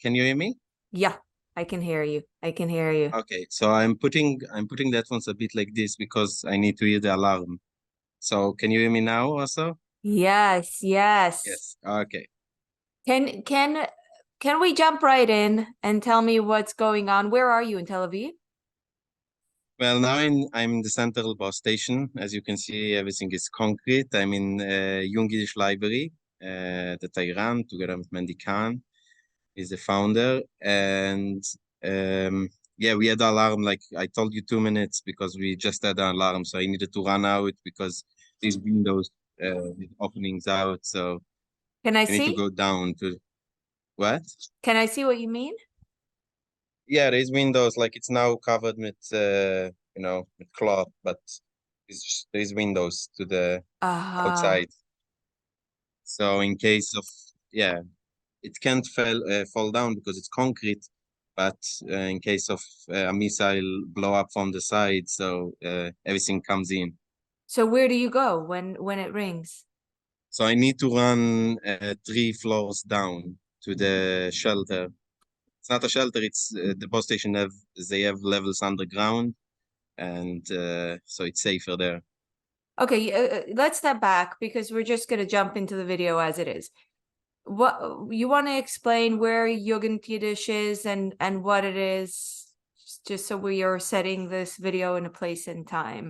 can you hear me? Yeah, I can hear you. I can hear you. Okay, so I'm putting the headphones a bit like this because I need to hear the alarm. So can you hear me now also? Yes, yes. Yes. Okay. Can we jump right in and tell me what's going on? Where are you in Tel Aviv? Well, now I'm in the central bus station. As you can see, everything is concrete. I'm in Yugn Yiddish library that I run together with Mendy Khan. Is the founder, and yeah, we had the alarm, like I told you, 2 minutes because we just had an alarm, so I needed to run out because these windows with openings out, so Can I I need to see? go down to what? Can I see what you mean? Yeah, there's windows, like it's now covered with with cloth, but there's windows to the Uh-huh. outside, so in case of, yeah, it can't fall down because it's concrete, but in case of a missile blow up from the side, so everything comes in. So where do you go when it rings? So I need to run 3 floors down to the shelter. It's not a shelter; it's the bus station they have levels underground, and so it's safer there. Okay, let's step back because we're just going to jump into the video as it is. What you want to explain where Yugn Yiddish is and what it is, just so we are setting this video in a place and time.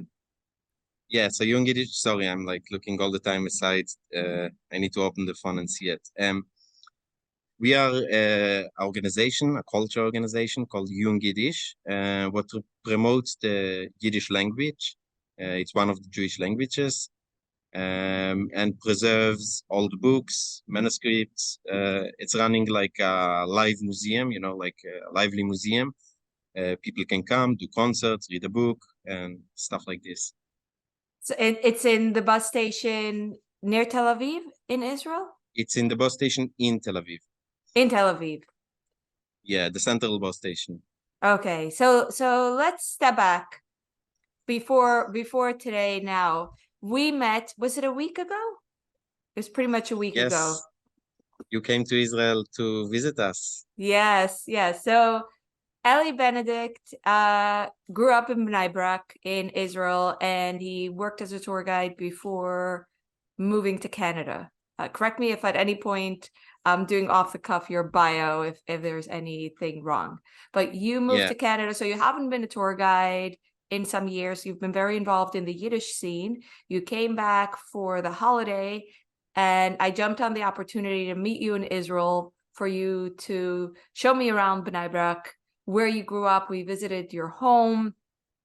Yeah, so Yugn Yiddish, sorry, I'm like looking all the time aside. I need to open the phone and see it. We are an organization, a culture organization called Yugn Yiddish, what promotes the Yiddish language. It's one of the Jewish languages, and preserves old books, manuscripts. It's running like a live museum, like a lively museum. People can come, do concerts, read a book, and stuff like this. So it's in the bus station near Tel Aviv in Israel? It's in the bus station in Tel Aviv. In Tel Aviv. Yeah, the central bus station. Okay, so let's step back before today now. We met, was it a week ago? It was pretty much a week ago. Yes, you came to Israel to visit us. Yes, yes. So Eli Benedict grew up in Bnei Brak in Israel, and he worked as a tour guide before moving to Canada. Correct me if at any point I'm doing off the cuff your bio if there's anything wrong. But you moved Yeah. to Canada, so you haven't been a tour guide in some years. You've been very involved in the Yiddish scene. You came back for the holiday, and I jumped on the opportunity to meet you in Israel for you to show me around Bnei Brak, where you grew up. We visited your home.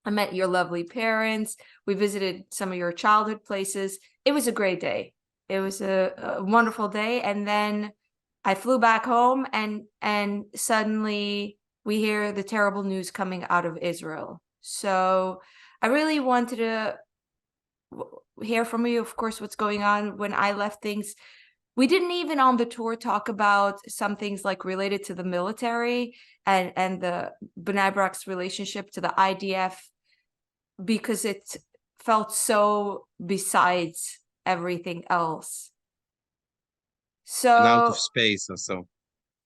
I met your lovely parents. We visited some of your childhood places. It was a great day. It was a wonderful day. And then I flew back home, and suddenly we hear the terrible news coming out of Israel. So I really wanted to hear from you, of course, what's going on. When I left things, we didn't even on the tour talk about some things like related to the military and the Bnei Brak's relationship to the IDF, because it felt so besides everything else. And out of So space or so.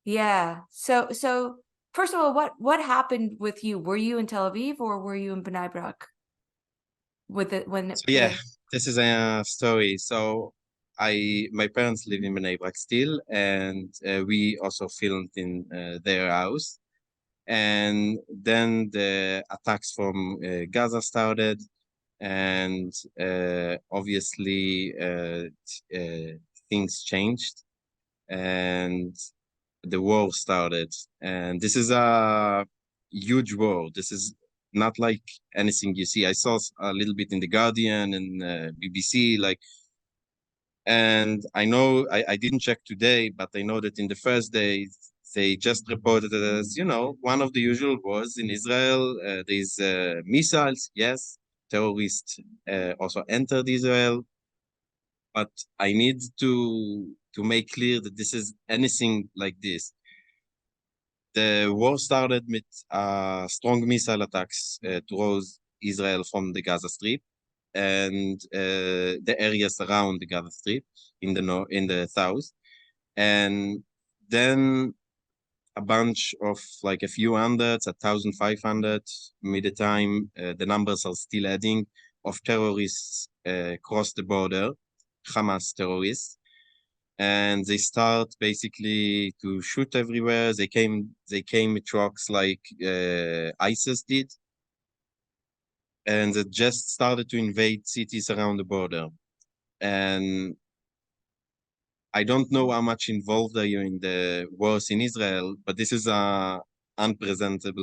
yeah. So first of all, what happened with you? Were you in Tel Aviv or were you in Bnei Brak with it when So yeah, this is a story. So my parents live in Bnei Brak still, and we also filmed in their house. And then the attacks from Gaza started, and obviously things changed, and the war started. And this is a huge war. This is not like anything you see. I saw a little bit in the Guardian and BBC, like, and I know I didn't check today, but I know that in the first days they just reported it as, one of the usual wars in Israel. There's missiles, yes. Terrorists also entered Israel, but I need to make clear that this is anything like this. The war started with strong missile attacks towards Israel from the Gaza Strip and the areas around the Gaza Strip in the south, and then a bunch of like a few hundreds, 1,500 mid the time. The numbers are still adding of terrorists cross the border, Hamas terrorists, and they start basically to shoot everywhere. They came with trucks like ISIS did, and they just started to invade cities around the border. And I don't know how much involved are you in the wars in Israel, but this is a unpresented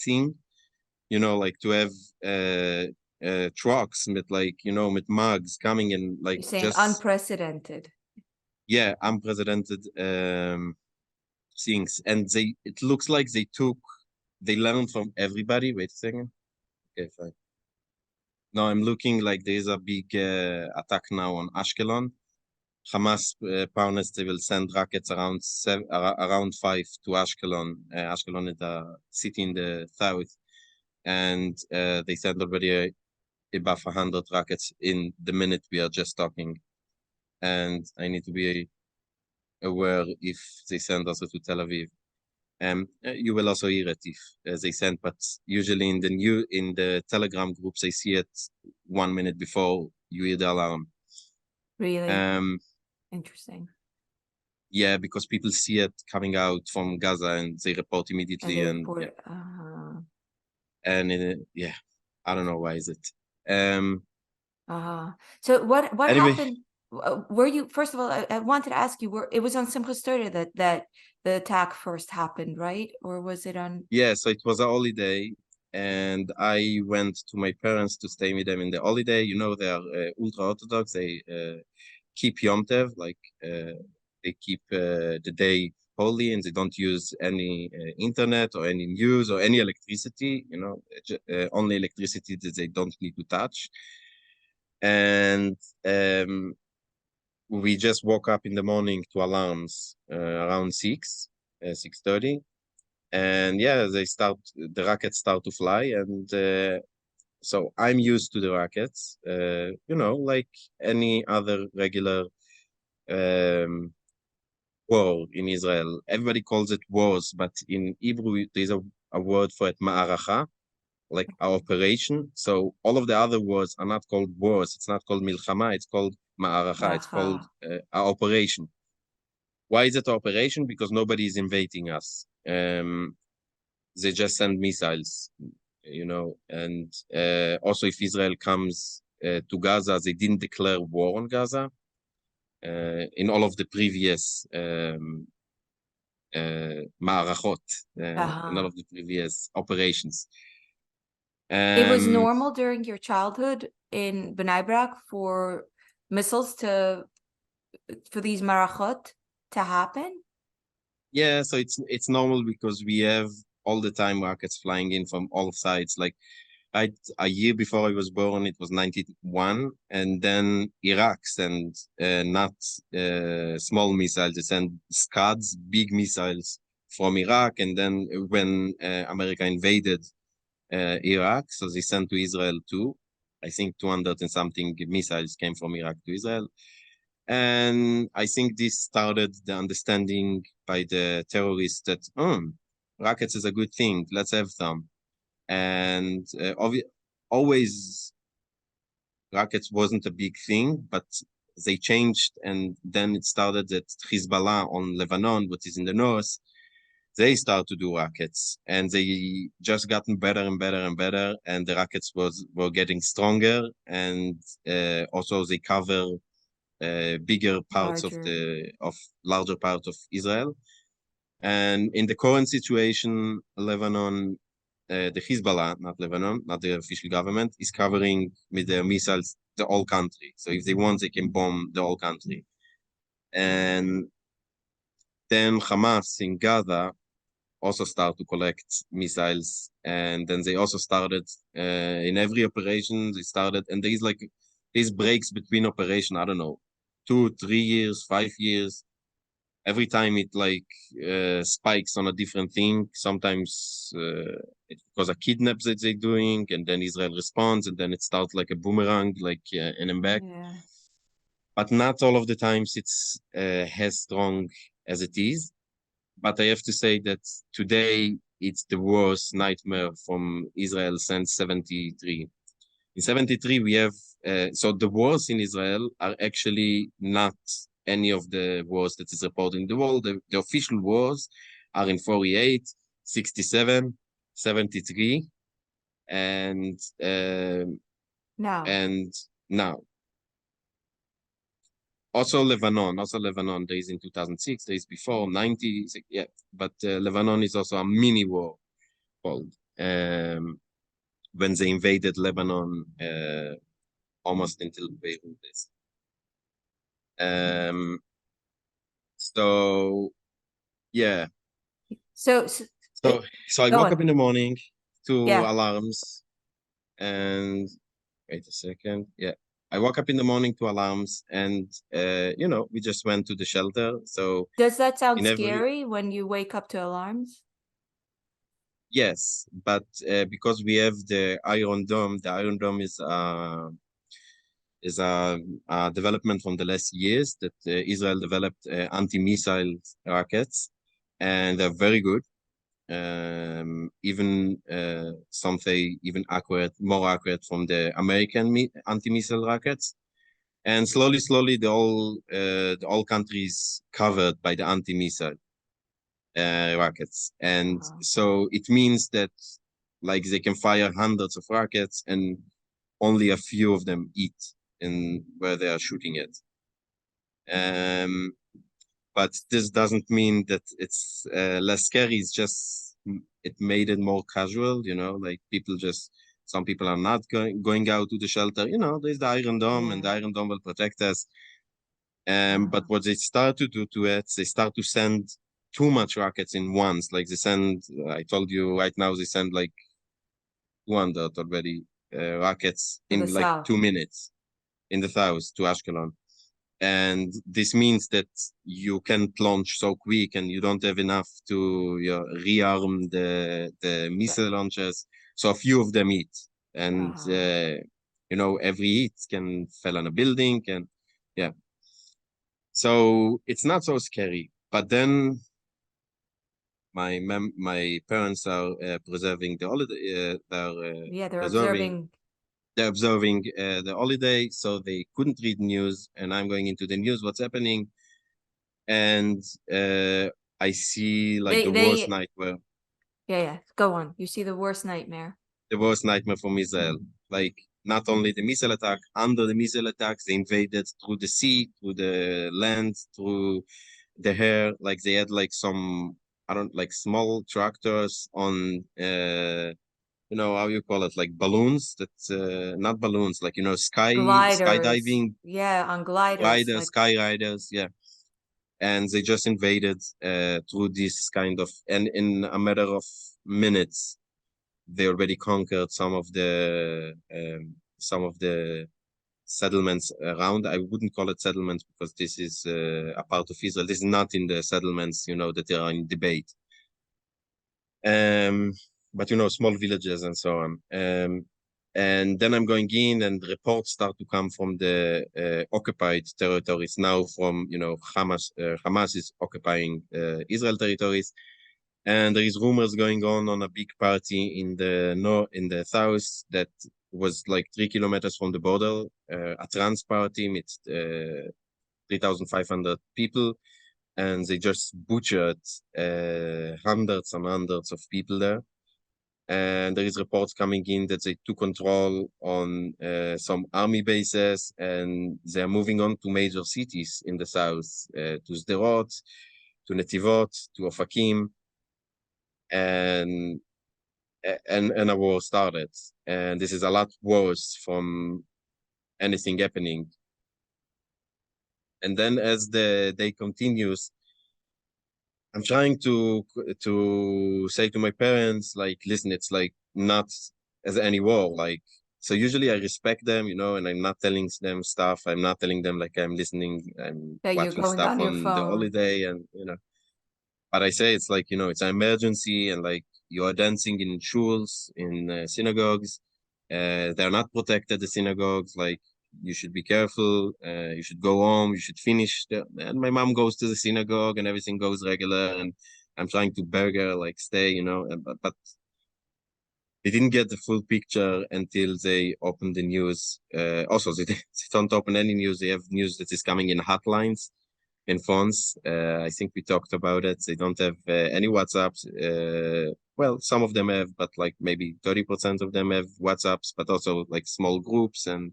thing, you know, like to have trucks with like, you know, with mugs coming and like You're saying just unprecedented. yeah, unprecedented things. And it looks like they learned from everybody. Wait a second. Okay, fine. No, I'm looking like there's a big attack now on Ashkelon. Hamas partners, they will send rockets around 5 to Ashkelon. Ashkelon is a city in the south, and they sent already above 100 rockets in the minute we are just talking. And I need to be aware if they send also to Tel Aviv. You will also hear it if they send, but usually in the Telegram groups, I see it 1 minute before you hear the alarm. Really? Interesting. Yeah, because people see it coming out from Gaza and they report immediately. Yeah, I don't know why is it. So what Anyway, happened? Were you, first of all, I wanted to ask you, it was on Simchas Torah that the attack first happened, right? Or was it on? yeah, so it was a holiday, and I went to my parents to stay with them in the holiday. You know, they are ultra-Orthodox. They keep Yom Tov, like they keep the day holy, and they don't use any internet or any news or any electricity, you know, only electricity that they don't need to touch. And we just woke up in the morning to alarms around 6:30. And yeah, the rockets start to fly. And so I'm used to the rockets, you know, like any other regular war in Israel. Everybody calls it wars, but in Hebrew, there's a word for it, ma'aracha, like our operation. So all of the other wars are not called wars. It's not called milchama. It's called ma'aracha. It's called our operation. Why is it operation? Because nobody is invading us. They just send missiles, you know. And also, if Israel comes to Gaza, they didn't declare war on Gaza. In all of the previous ma'arachot, in all of the previous operations. It was normal during your childhood in Bnei Brak for missiles for these marachot to happen? Yeah, so it's normal because we have all the time rockets flying in from all sides. Like a year before I was born, it was 91, and then Iraq sent not small missiles, they sent Scads, big missiles from Iraq, and then when America invaded Iraq, so they sent to Israel too. I think 200 and something missiles came from Iraq to Israel. And I think this started the understanding by the terrorists that rockets is a good thing, let's have some. And always rockets wasn't a big thing, but they changed, and then it started that Hezbollah on Lebanon, which is in the north, they start to do rockets, and they just gotten better and better and better, and the rockets were getting stronger, and also they cover bigger parts larger parts of Israel. And in the current situation, Lebanon, the Hezbollah, not Lebanon, not the official government, is covering with their missiles the whole country. So if they want, they can bomb the whole country. And then Hamas in Gaza also start to collect missiles, and then they also started in every operation they started, and there's like these breaks between operation, I don't know, 2, 3 years, 5 years. Every time it like spikes on a different thing. Sometimes it's because of kidnaps that they're doing, and then Israel responds, and then it starts like a boomerang, like in and back. Yeah. But not all of the times it's has strong as it is. But I have to say that today it's the worst nightmare from Israel since 73. In 73, we have, so the wars in Israel are actually not any of the wars that is reported in the world. The official wars are in 48, 67, 73, and Now, now. Also Lebanon, there is in 2006, there is before 90, yeah, but Lebanon is also a mini war called when they invaded Lebanon almost until Beirut. So yeah. so I go woke on. up in the morning to Yeah. alarms, and wait a second. Yeah. I woke up in the morning to alarms, and we just went to the shelter. So Does that sound in every scary when you wake up to alarms? yes, but because we have the Iron Dome is a development from the last years that Israel developed anti-missile rockets, and they're very good. Even some say even more accurate from the American anti-missile rockets. And slowly, the whole country is covered by the anti-missile rockets, and so it means that like they can fire hundreds of rockets and only a few of them hit in where they are shooting it. But this doesn't mean that it's less scary. It's just it made it more casual, like some people are not going out to the shelter. There's the Iron Dome, and the Iron Dome will protect us. But what they start to do to it, they start to send too much rockets in once. Like they send, I told you right now, they send like 200 already rockets in like south. 2 minutes in the south to Ashkelon. And this means that you can't launch so quick, and you don't have enough to rearm the missile launchers. So a few of them hit, and every hit can fall on a building, and yeah. So it's not so scary. But then my parents are preserving the holiday. They're observing. They're observing the holiday, so they couldn't read news. And I'm going into the news, what's happening, and I see like the worst nightmare. Yeah. Go on. You see the worst nightmare. The worst nightmare from Israel. Like not only the missile attack, under the missile attacks, they invaded through the sea, through the land, through the air. Like they had like some, small tractors on, how you call it, like balloons. That's not balloons, like skydiving. Yeah, on gliders. Sky riders. Yeah, and they just invaded through this kind of, and in a matter of minutes, they already conquered some of the settlements around. I wouldn't call it settlements because this is a part of Israel. This is not in the settlements, that are in debate. But small villages and so on. And then I'm going in, and reports start to come from the occupied territories now. From Hamas is occupying Israel territories, and there is rumors going on a big party in the south that was like 3 kilometers from the border, a trans party with 3,500 people, and they just butchered hundreds and hundreds of people there. And there is reports coming in that they took control on some army bases, and they are moving on to major cities in the south, to Sderot, to Netivot, to Ofakim, and a war started. And this is a lot worse from anything happening. And then as the day continues, I'm trying to say to my parents, like, listen, it's like not as any war. Like, so usually I respect them, and I'm not telling them stuff. I'm not telling them like I'm listening, I'm watching stuff on the holiday, and but I say it's like, it's an emergency, and like you are dancing in shuls, in synagogues. They're not protected, the synagogues. Like you should be careful. You should go home. You should finish. And my mom goes to the synagogue, and everything goes regular. And I'm trying to beg her, like, stay, you know. But they didn't get the full picture until they opened the news. Also, they don't open any news. They have news that is coming in hotlines, in phones. I think we talked about it. They don't have any WhatsApps. Well, some of them have, but like maybe 30% of them have WhatsApps, but also like small groups. And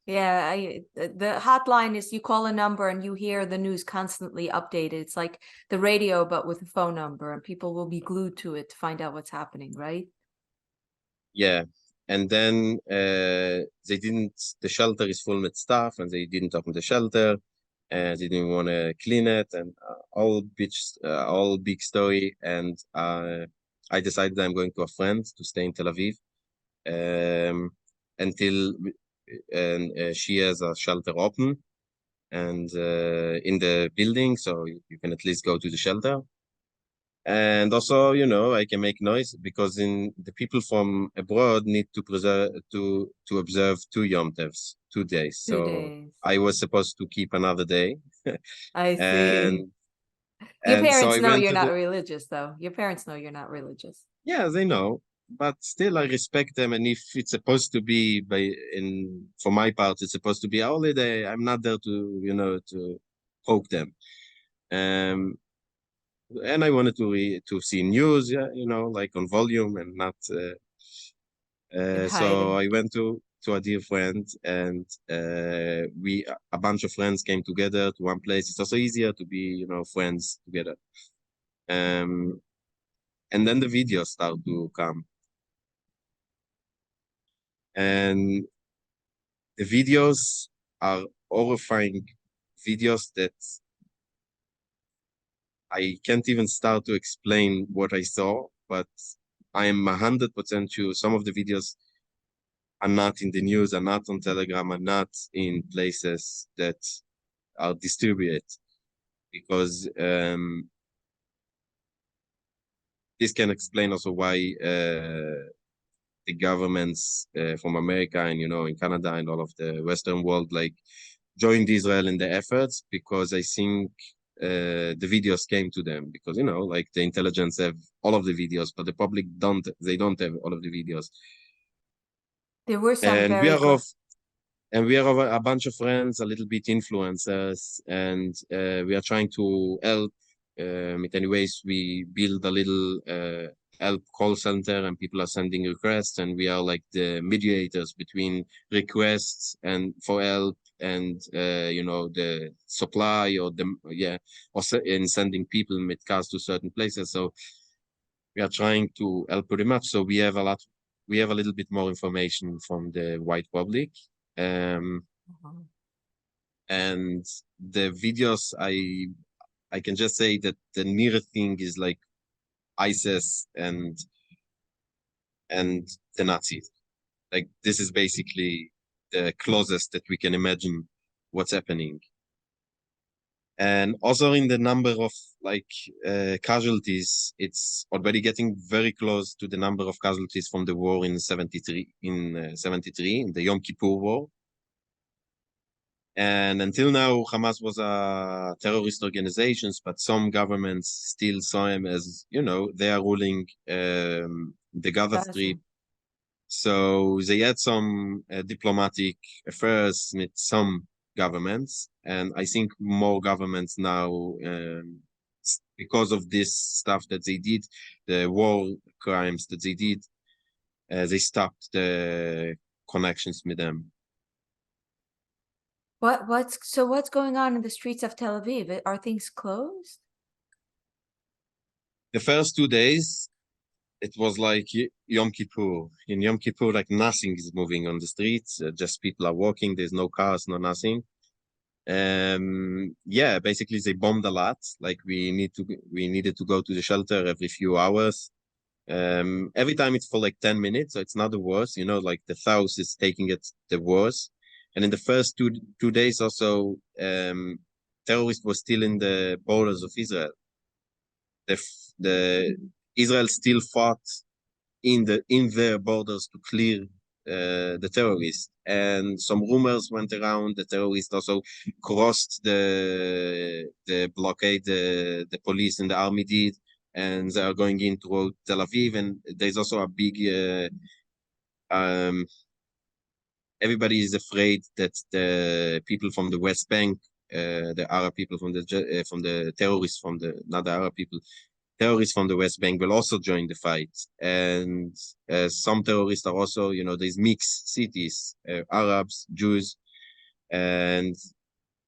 yeah, the hotline is you call a number and you hear the news constantly updated. It's like the radio, but with a phone number, and people will be glued to it to find out what's happening, right? yeah. And then the shelter is full with stuff, and they didn't open the shelter, and they didn't want to clean it, and all big story. And I decided I'm going to a friend to stay in Tel Aviv until she has a shelter open and in the building, so you can at least go to the shelter. And also, you know, I can make noise because in the people from abroad need to observe 2 Yom Tovs, 2 days. 2 So days. I was supposed to keep another day. I see. And Your and so parents I know went you're to not religious, though. Your parents know you're not religious. yeah, they know, but still I respect them. And if it's supposed to be for my part, it's supposed to be a holiday. I'm not there to, you know, to poke them. And I wanted to see news, yeah, you know, like on volume and not. In So hiding. I went to a dear friend, and a bunch of friends came together to one place. It's also easier to be, you know, friends together. And then the videos start to come, and the videos are horrifying videos that I can't even start to explain what I saw, but I am 100% sure some of the videos are not in the news, are not on Telegram, are not in places that are distributed, because this can explain also why the governments from America and, you know, in Canada and all of the Western world, like, joined Israel in the efforts, because I think the videos came to them because, you know, like the intelligence have all of the videos, but the public don't have all of the videos. There were some And very good. we are a bunch of friends, a little bit influencers, and we are trying to help. In any ways, we build a little help call center, and people are sending requests, and we are like the mediators between requests and for help and you know, the supply or in sending people with cars to certain places. So we are trying to help pretty much. So we have a little bit more information from the white public. And the videos, I can just say that the nearest thing is like ISIS and the Nazis. Like, this is basically the closest that we can imagine what's happening. And also in the number of like casualties, it's already getting very close to the number of casualties from the war in 73, in the Yom Kippur War. And until now, Hamas was a terrorist organization, but some governments still saw him as, you know, they are ruling the Gaza Strip. So they had some diplomatic affairs with some governments. And I think more governments now, because of this stuff that they did, the war crimes that they did, they stopped the connections with them. What's going on in the streets of Tel Aviv? Are things closed? The first 2 days, it was like Yom Kippur. In Yom Kippur, like nothing is moving on the streets. Just people are walking. There's no cars, no nothing. Yeah, basically they bombed a lot. Like we needed to go to the shelter every few hours. Every time it's for like 10 minutes, so it's not the worst. You know, like the south is taking it the worst. And in the first two days also, terrorists were still in the borders of Israel. The Israel still fought in their borders to clear the terrorists. And some rumors went around the terrorists also crossed the blockade the police and the army did, and they are going in toward Tel Aviv. And there's also a big everybody is afraid that the people from the West Bank, the Arab people from the terrorists from the, not the Arab people, terrorists from the West Bank will also join the fight. And some terrorists are also, you know, there's mixed cities, Arabs, Jews, and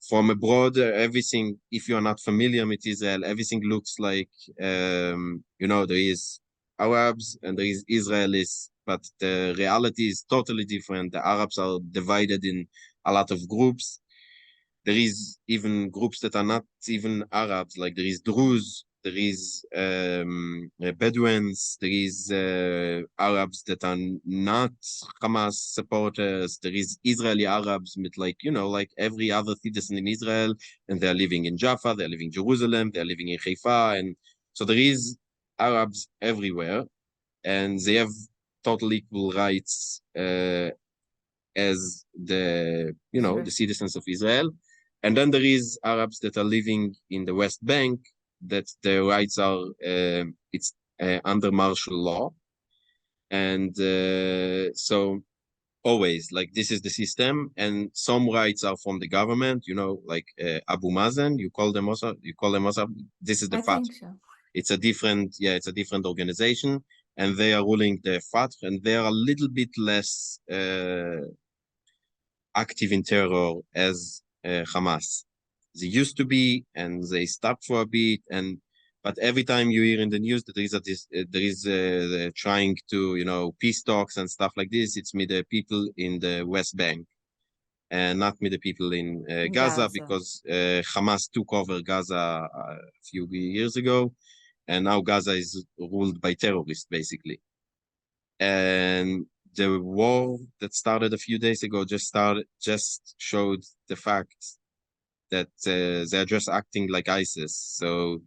from abroad, everything, if you're not familiar with Israel, everything looks like, you know, there is Arabs and there is Israelis, but the reality is totally different. The Arabs are divided in a lot of groups. There is even groups that are not even Arabs, like there is Druze, there is Bedouins, there is Arabs that are not Hamas supporters, there is Israeli Arabs with, like, you know, like every other citizen in Israel, and they're living in Jaffa, they're living in Jerusalem, they're living in Haifa, and so there is Arabs everywhere, and they have totally equal rights as the, you know, the citizens of Israel. And then there is Arabs that are living in the West Bank, that their rights are, it's under martial law. And so always, like, this is the system, and some rights are from the government, you know, like Abu Mazen, you call them also, this is the Fatah. think so. It's a different, yeah, it's a different organization, and they are ruling the Fatah, and they are a little bit less active in terror as Hamas. They used to be, and they stopped for a bit, and but every time you hear in the news that there is trying to, you know, peace talks and stuff like this, it's with the people in the West Bank, and not with the people in Gaza, because Hamas took over Gaza a few years ago, and now Gaza is ruled by terrorists, basically. And the war that started a few days ago just showed the fact that they're just acting like ISIS. So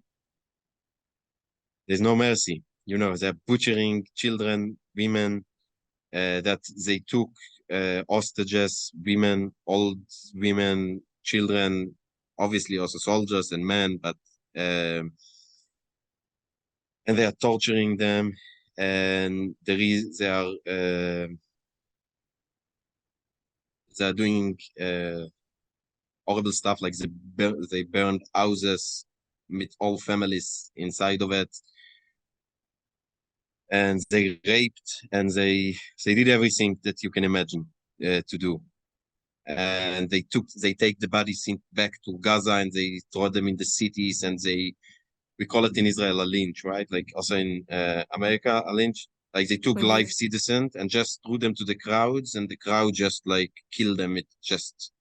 there's no mercy. You know, they're butchering children, women, that they took hostages, women, old women, children, obviously also soldiers and men, but and they are torturing them, and they are doing horrible stuff, like they burned houses with all families inside of it, and they raped, and they did everything that you can imagine to do. And they take the bodies back to Gaza, and they throw them in the cities, and we call it in Israel a lynch, right? Like also in America, a lynch. Like they took live citizens and just threw them to the crowds, and the crowd just like killed them. It just,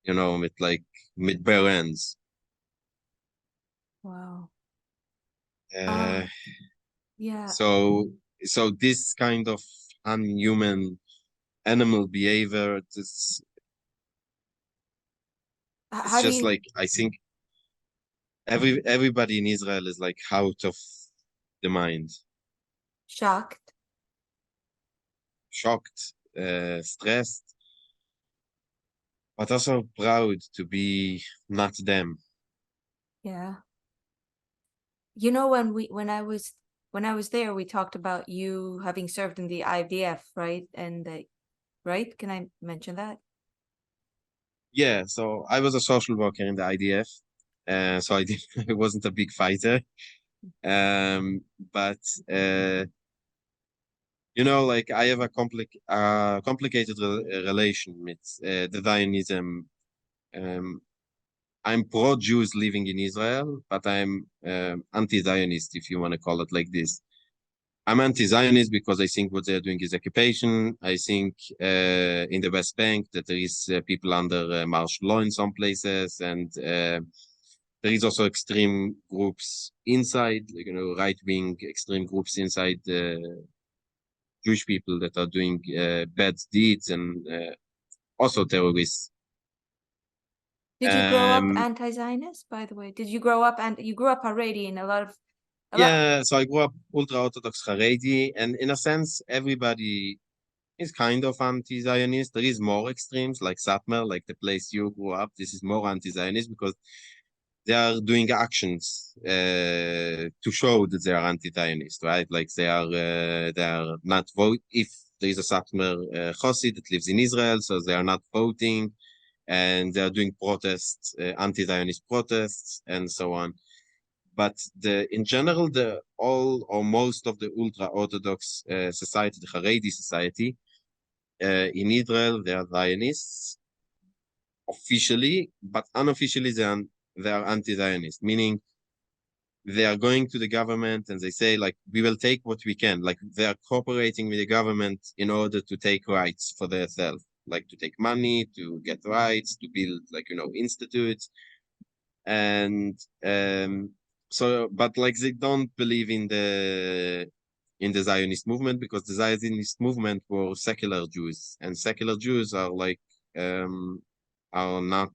you know, with bare hands. Wow. Yeah. So this kind of unhuman animal behavior, it's just like, I think everybody in Israel is like out of the mind. Shocked, stressed, but also proud to be not them. Yeah. You know, when I was there, we talked about you having served in the IDF, right? And right? Can I mention that? Yeah, so I was a social worker in the IDF, so I wasn't a big fighter, but you know, like I have a complicated relation with the Zionism. I'm pro-Jews living in Israel, but I'm anti-Zionist, if you want to call it like this. I'm anti-Zionist because I think what they're doing is occupation. I think in the West Bank that there is people under martial law in some places, and there is also extreme groups inside, like, you know, right-wing extreme groups inside Jewish people that are doing bad deeds, and also terrorists. Did you grow up anti-Zionist, by the way? Did you grow up, and you grew up Haredi in a lot of... Yeah, so I grew up ultra-Orthodox Haredi, and in a sense, everybody, is kind of anti-Zionist. There is more extremes, like Satmar, like the place you grew up. This is more anti-Zionist because they are doing actions to show that they are anti-Zionist, right? Like they are not vote. If there is a Satmar Hasid that lives in Israel, so they are not voting, and they are doing protests, anti-Zionist protests, and so on. But in general, all or most of the ultra-Orthodox society, the Haredi society in Israel, they are Zionists officially, but unofficially they are anti-Zionist, meaning they are going to the government and they say, like, we will take what we can. Like, they are cooperating with the government in order to take rights for themselves, like to take money, to get rights, to build, like, institutes. And so, but like they don't believe in the Zionist movement because the Zionist movement were secular Jews, and secular Jews are like are not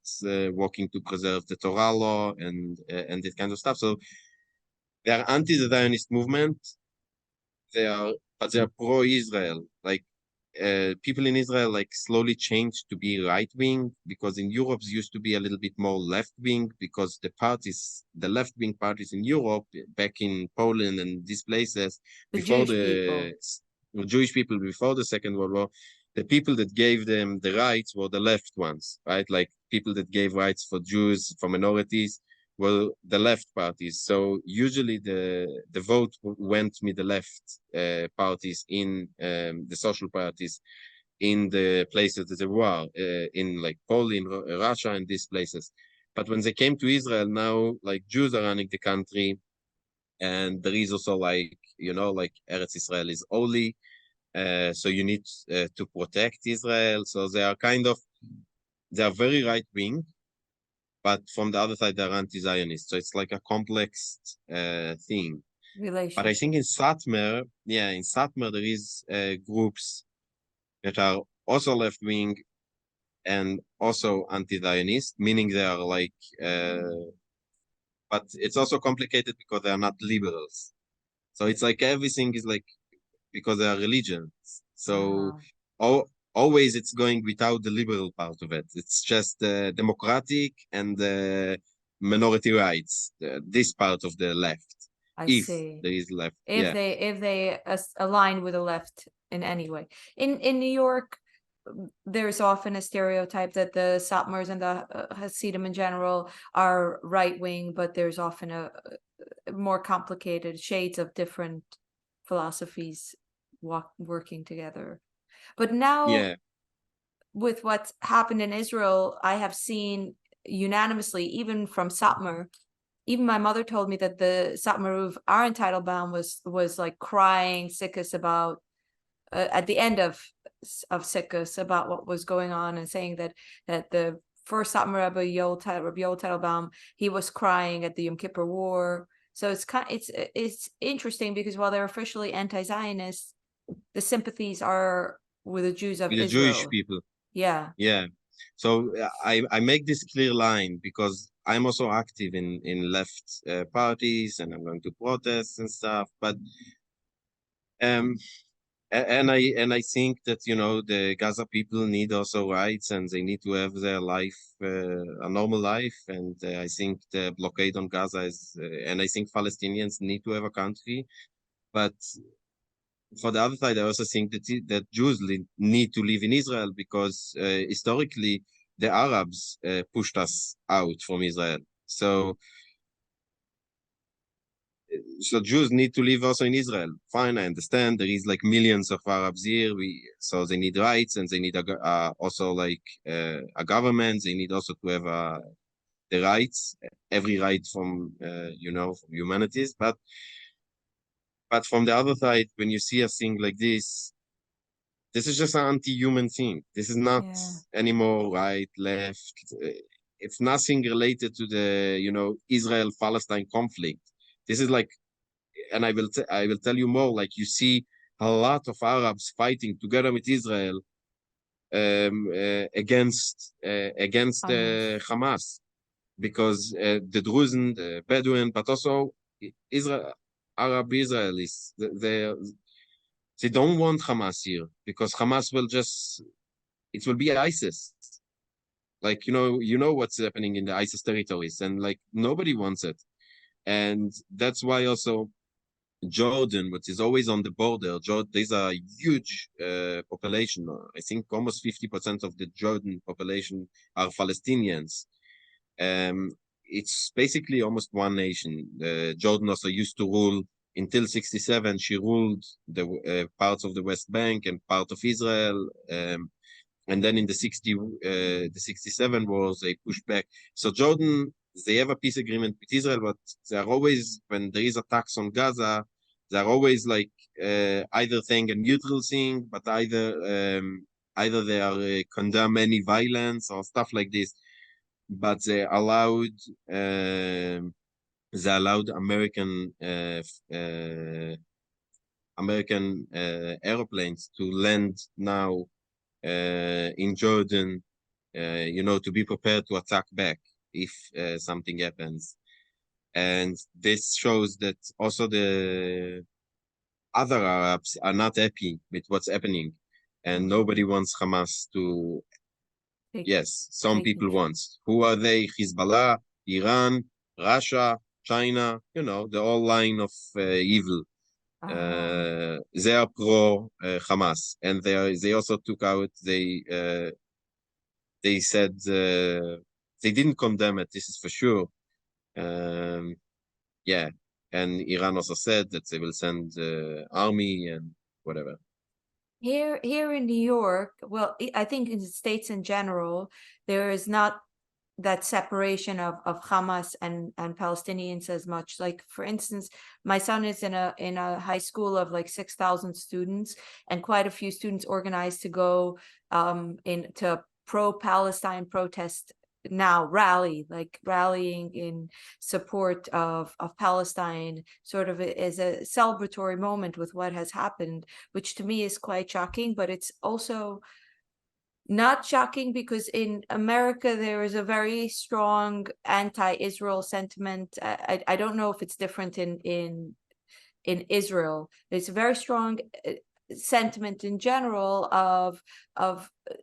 working to preserve the Torah law and this kind of stuff. So they are anti the Zionist movement. But they are pro-Israel. Like people in Israel like slowly changed to be right wing because in Europe used to be a little bit more left wing because the left wing parties in Europe, back in Poland and these places, before the Jewish people before the Second World War, the people that gave them the rights were the left ones, right? Like people that gave rights for Jews, for minorities, were the left parties. So usually the vote went with the left parties in the social parties in the places that they were in, like Poland, Russia, and these places. But when they came to Israel, now like Jews are running the country, and there is also like like Eretz Israel is holy, so you need to protect Israel. So they are very right wing. But from the other side, they're anti-Zionist. So it's like a complex thing. But I think in Satmar, there is groups that are also left-wing and also anti-Zionist, meaning they are like, but it's also complicated because they are not liberals. So it's like everything is like, because they are religions. So always it's going without the liberal part of it. It's just democratic and minority rights, this part of the left. I see. There is left. If they align with the left in any way. In New York, there's often a stereotype that the Satmars and the Hasidim in general are right-wing, but there's often a more complicated shades of different philosophies working together. But now, with what's happened in Israel, I have seen unanimously, even from Satmar, even my mother told me that the Satmar of Aaron Teitelbaum was like crying sickos about at the end of sickos about what was going on, and saying that the first Satmar Rebbe Yoel Teitelbaum, he was crying at the Yom Kippur War. So it's interesting because while they're officially anti-Zionists, the sympathies are with the Jews of Israel. The Jewish people. Yeah. Yeah. So I make this clear line because I'm also active in left parties, and I'm going to protests and stuff. But and I think that the Gaza people need also rights, and they need to have their life, a normal life. And I think the blockade on Gaza and I think Palestinians need to have a country. But for the other side, I also think that Jews need to live in Israel because historically the Arabs pushed us out from Israel. So Jews need to live also in Israel. Fine, I understand. There is like millions of Arabs here. So they need rights, and they need also like a government. They need also to have the rights, every right from from humanities. But from the other side, when you see a thing like this is just an anti-human thing. This is not anymore right, left. It's nothing related to the Israel-Palestine conflict. This is like, and I will tell you more. Like you see a lot of Arabs fighting together with Israel against Hamas, because the Druzen, the Bedouin, but also Arab Israelis, they don't want Hamas here because Hamas will it will be ISIS. Like, you know what's happening in the ISIS territories, and like nobody wants it. And that's why also Jordan, which is always on the border, there's a huge population. I think almost 50% of the Jordan population are Palestinians. It's basically almost one nation. Jordan also used to rule until 67. She ruled the parts of the West Bank and part of Israel. And then in the 67 wars, they pushed back. So Jordan, they have a peace agreement with Israel, but they're always, when there is attacks on Gaza, they're always like either saying a neutral thing, but either they are condemn any violence or stuff like this. But they allowed American airplanes to land now in Jordan, to be prepared to attack back if something happens. And this shows that also the other Arabs are not happy with what's happening, and nobody wants Hamas to. Yes, some people want. Who are they? Hezbollah, Iran, Russia, China, the whole line of evil. They are pro Hamas, and they also took out. They said they didn't condemn it. This is for sure. Yeah, and Iran also said that they will send army and whatever. Here in New York, well, I think in the States in general, there is not that separation of Hamas and Palestinians as much. Like, for instance, my son is in a high school of like 6,000 students, and quite a few students organized to go to pro-Palestine protest now, rallying in support of Palestine, sort of as a celebratory moment with what has happened, which to me is quite shocking. But it's also not shocking because in America there is a very strong anti-Israel sentiment. I don't know if it's different in Israel. There's a very strong sentiment in general of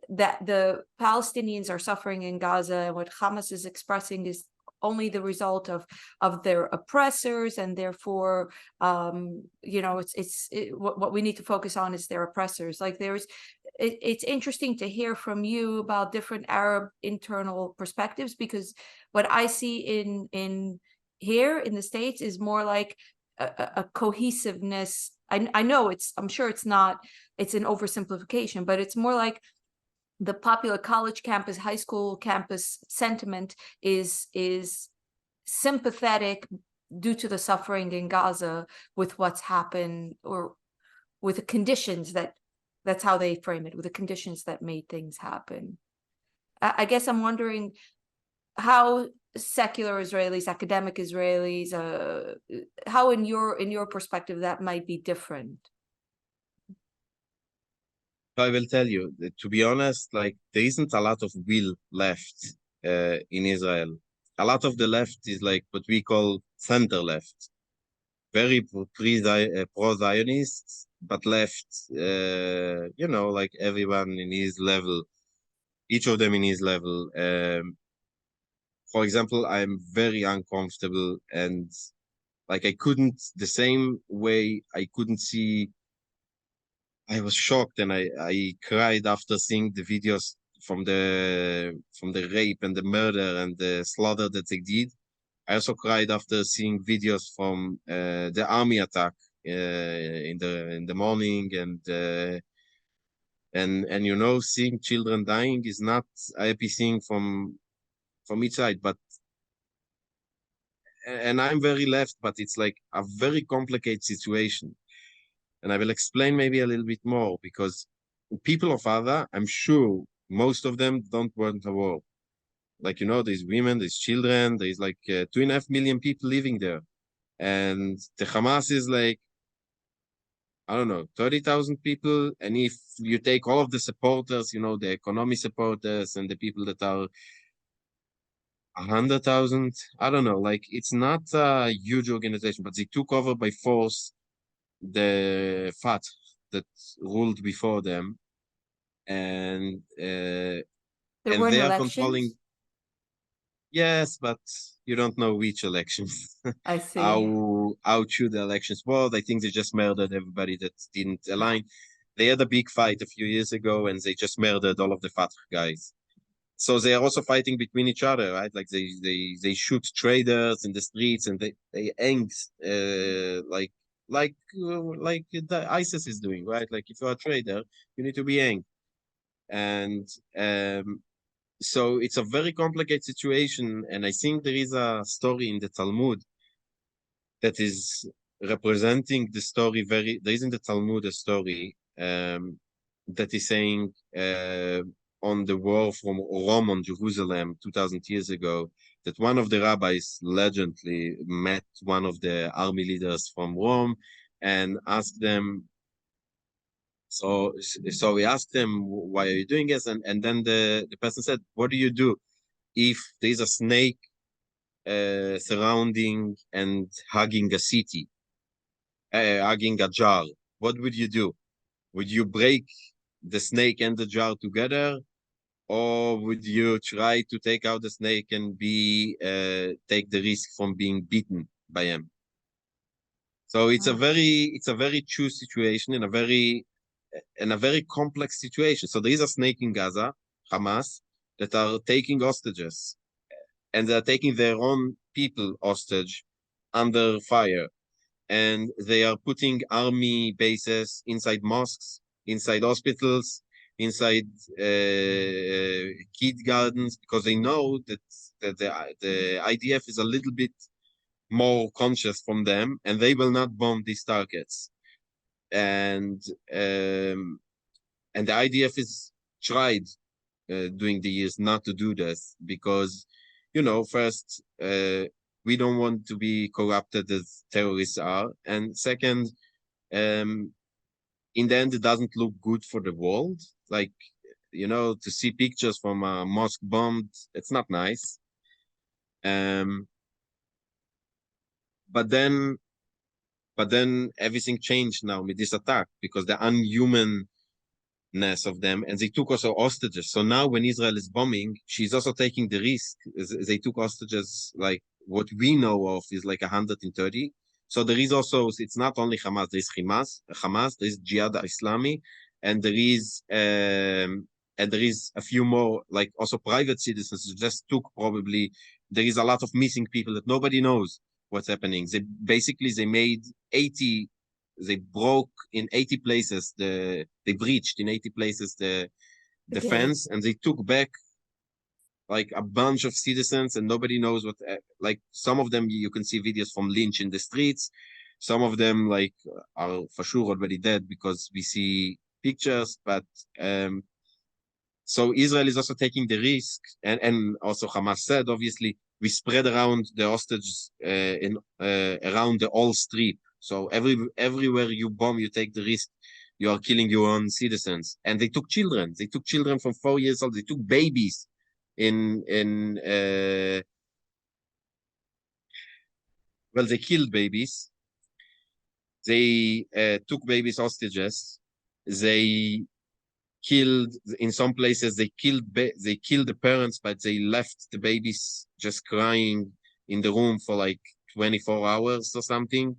that the Palestinians are suffering in Gaza, and what Hamas is expressing is only the result of their oppressors, and therefore what we need to focus on is their oppressors. Like, it's interesting to hear from you about different Arab internal perspectives, because what I see in here in the States is more like a cohesiveness. I know I'm sure it's an oversimplification, but it's more like the popular college campus, high school campus sentiment is sympathetic due to the suffering in Gaza with what's happened, or with the conditions that's how they frame it, with the conditions that made things happen. I guess I'm wondering how secular Israelis, academic Israelis, how in your perspective that might be different. I will tell you, to be honest, like, there isn't a lot of will left in Israel. A lot of the left is like what we call center left, very pro-Zionists, but left, like everyone in his level, each of them in his level. For example, I'm very uncomfortable, and like the same way I couldn't see. I was shocked, and I cried after seeing the videos from the rape and the murder and the slaughter that they did. I also cried after seeing videos from the army attack in the morning, and seeing children dying is not a happy thing from each side. And I'm very left, but it's like a very complicated situation. And I will explain maybe a little bit more, because people of Gaza, I'm sure most of them don't want a war. Like, there's women, there's children, there's like 2.5 million people living there. And the Hamas is like, I don't know, 30,000 people. And if you take all of the supporters, the economic supporters and the people that are 100,000, I don't know, like, it's not a huge organization, but they took over by force the that ruled before them, and There and weren't they are elections? controlling. Yes, but you don't know which elections. I see. How true the elections was. I think they just murdered everybody that didn't align. They had a big fight a few years ago, and they just murdered all of the Fatah guys. So they are also fighting between each other, right? Like they shoot traders in the streets, and they hang like the ISIS is doing, right? Like if you're a trader, you need to be hanged. And so it's a very complicated situation, and I think there is a story in the Talmud that is representing the story very. There is in the Talmud a story that is saying on the war from Rome on Jerusalem 2,000 years ago, that one of the rabbis legendly met one of the army leaders from Rome and asked them. So we asked them, why are you doing this? And then the person said, what do you do if there's a snake surrounding and hugging a city, hugging a jar? What would you do? Would you break the snake and the jar together, or would you try to take out the snake and take the risk from being beaten by him? So it's a very true situation in a very complex situation. So there is a snake in Gaza, Hamas, that are taking hostages, and they're taking their own people hostage under fire. And they are putting army bases inside mosques, inside hospitals, inside kid gardens, because they know that the IDF is a little bit more conscious from them, and they will not bomb these targets. And the IDF is tried during the years not to do this because, first, we don't want to be corrupted as terrorists are, and second, in the end, it doesn't look good for the world. Like, to see pictures from a mosque bombed, it's not nice. But then everything changed now with this attack because the unhumanness of them, and they took also hostages. So now when Israel is bombing, she's also taking the risk. They took hostages, like what we know of is like 130. So there is also, it's not only Hamas, there's Hamas, there's Jihad Islami, and there is a few more, like also private citizens who just took probably, there is a lot of missing people that nobody knows what's happening. They made 80, they broke in 80 places, they breached in 80 places the fence, and they took back like a bunch of citizens, and nobody knows what, like some of them you can see videos from lynch in the streets. Some of them like are for sure already dead because we see pictures, but so Israel is also taking the risk, and also Hamas said, obviously, we spread around the hostages around the whole strip. So everywhere you bomb, you take the risk. You are killing your own citizens. And they took children. They took children from 4 years old. They took babies they killed babies. They took babies hostages. They killed, in some places they killed the parents, but they left the babies just crying in the room for like 24 hours or something.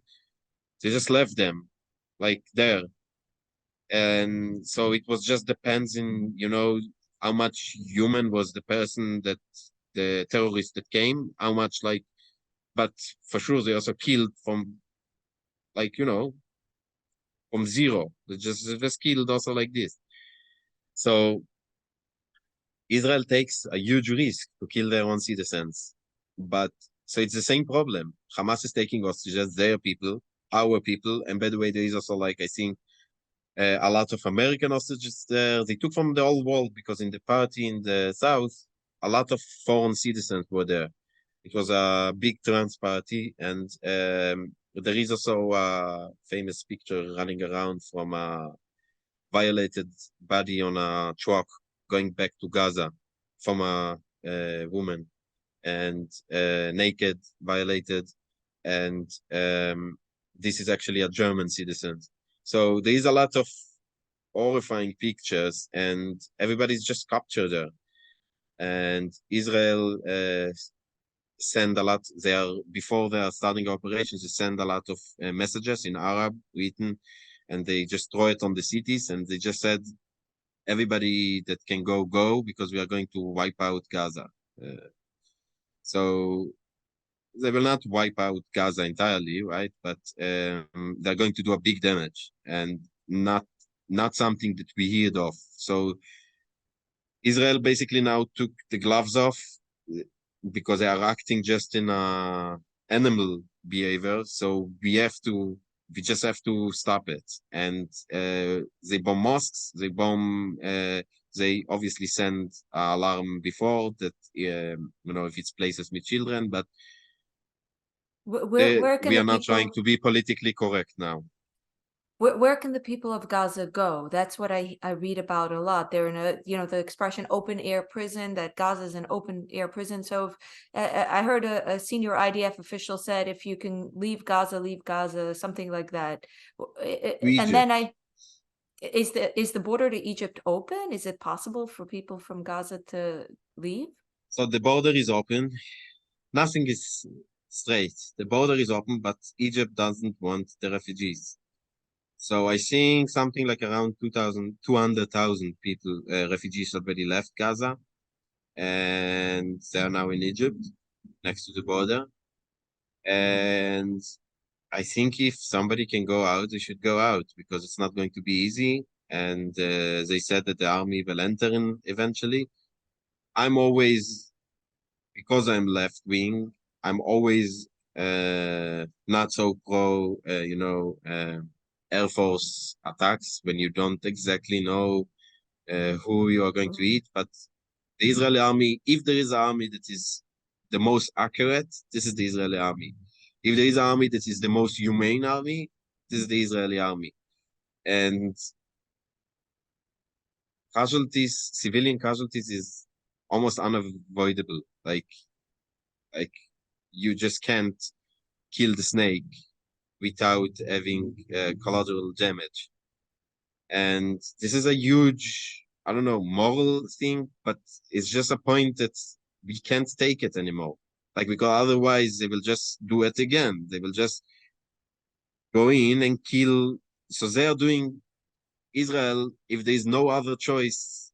They just left them like there. And so it was just depends in, how much human was the person, that the terrorist that came, how much like, but for sure they also killed from like, from zero. They just killed also like this. So Israel takes a huge risk to kill their own citizens. But so it's the same problem. Hamas is taking hostages, their people, our people. And by the way, there is also like, I think, a lot of American hostages there. They took from the whole world because in the party in the South, a lot of foreign citizens were there. It was a big trans party. And there is also a famous picture running around from a violated body on a truck going back to Gaza from a woman, and naked, violated, and this is actually a German citizen. So there is a lot of horrifying pictures, and everybody's just captured there. And Israel send a lot. Before they are starting operations, they send a lot of messages in Arab written, and they just throw it on the cities, and they just said, everybody that can go, because we are going to wipe out Gaza. So they will not wipe out Gaza entirely, right? But they're going to do a big damage, and not something that we heard of. So Israel basically now took the gloves off because they are acting just in a animal behavior. So we just have to stop it. And they bomb mosques, they obviously send alarm before that, if it's places with children, but where can we the are not people trying to be politically correct now. where can the people of Gaza go? That's what I read about a lot. They're in the expression open air prison, that Gaza is an open air prison. So I heard a senior IDF official said, if you can leave Gaza, something like that. And then is the border to Egypt open? Is it possible for people from Gaza to leave? So the border is open. Nothing is straight. The border is open, but Egypt doesn't want the refugees. So I think something like around 200,000 people, refugees already left Gaza, and they are now in Egypt, next to the border. And I think if somebody can go out, they should go out, because it's not going to be easy. And they said that the army will enter in eventually. I'm always, because I'm left wing, I'm always not so pro, Air Force attacks when you don't exactly know who you are going to eat. But the Israeli army, if there is an army that is the most accurate, this is the Israeli army. If there is an army that is the most humane army, this is the Israeli army. And casualties, civilian casualties, is almost unavoidable. Like you just can't kill the snake without having collateral damage. And this is a huge, I don't know, moral thing, but it's just a point that we can't take it anymore. Like, because otherwise they will just do it again. They will just go in and kill. So they are doing Israel, if there is no other choice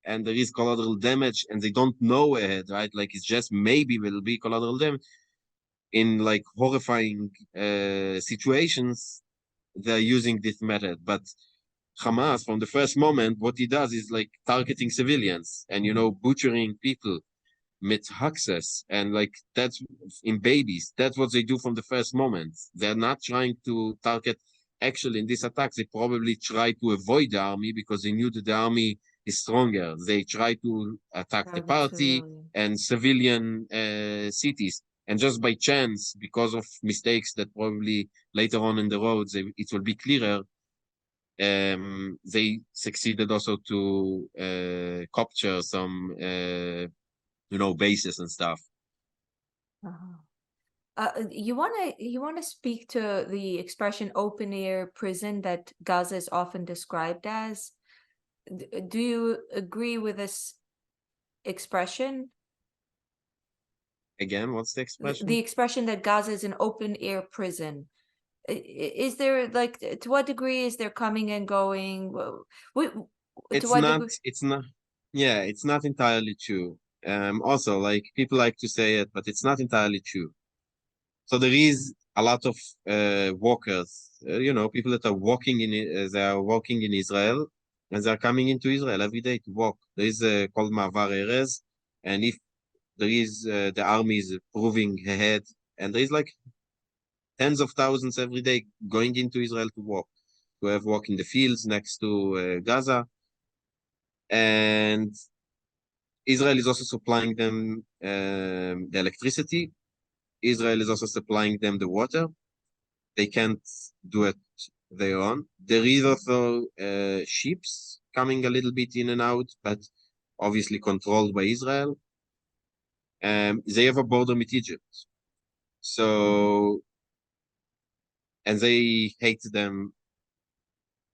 and there is collateral damage and they don't know ahead, right? Like, it's just maybe will be collateral damage in like horrifying situations. They're using this method, but Hamas, from the first moment, what he does is like targeting civilians and, butchering people with access, and like that's in babies. That's what they do from the first moment. They're not trying to target. Actually, in these attacks, they probably try to avoid the army because they knew that the army is stronger. They try to attack the party and civilian cities. And just by chance, because of mistakes that probably later on in the roads, it will be clearer, they succeeded also to capture some, bases and stuff. You want to speak to the expression open air prison that Gaza is often described as? Do you agree with this expression? Again, what's the expression? The expression that Gaza is an open air prison. Is there, like, to what degree is there coming and going? It's not entirely true. Also, like, people like to say it, but it's not entirely true. So there is a lot of walkers, people that are walking they are walking in Israel, and they are coming into Israel every day to walk. There is called Ma'avar Erez, and if there is the army is proving ahead, and there is like tens of thousands every day going into Israel to walk, to have walk in the fields next to Gaza. And Israel is also supplying them the electricity. Israel is also supplying them the water. They can't do it their own. There is also ships coming a little bit in and out, but obviously controlled by Israel. They have a border with Egypt. So, and they hate them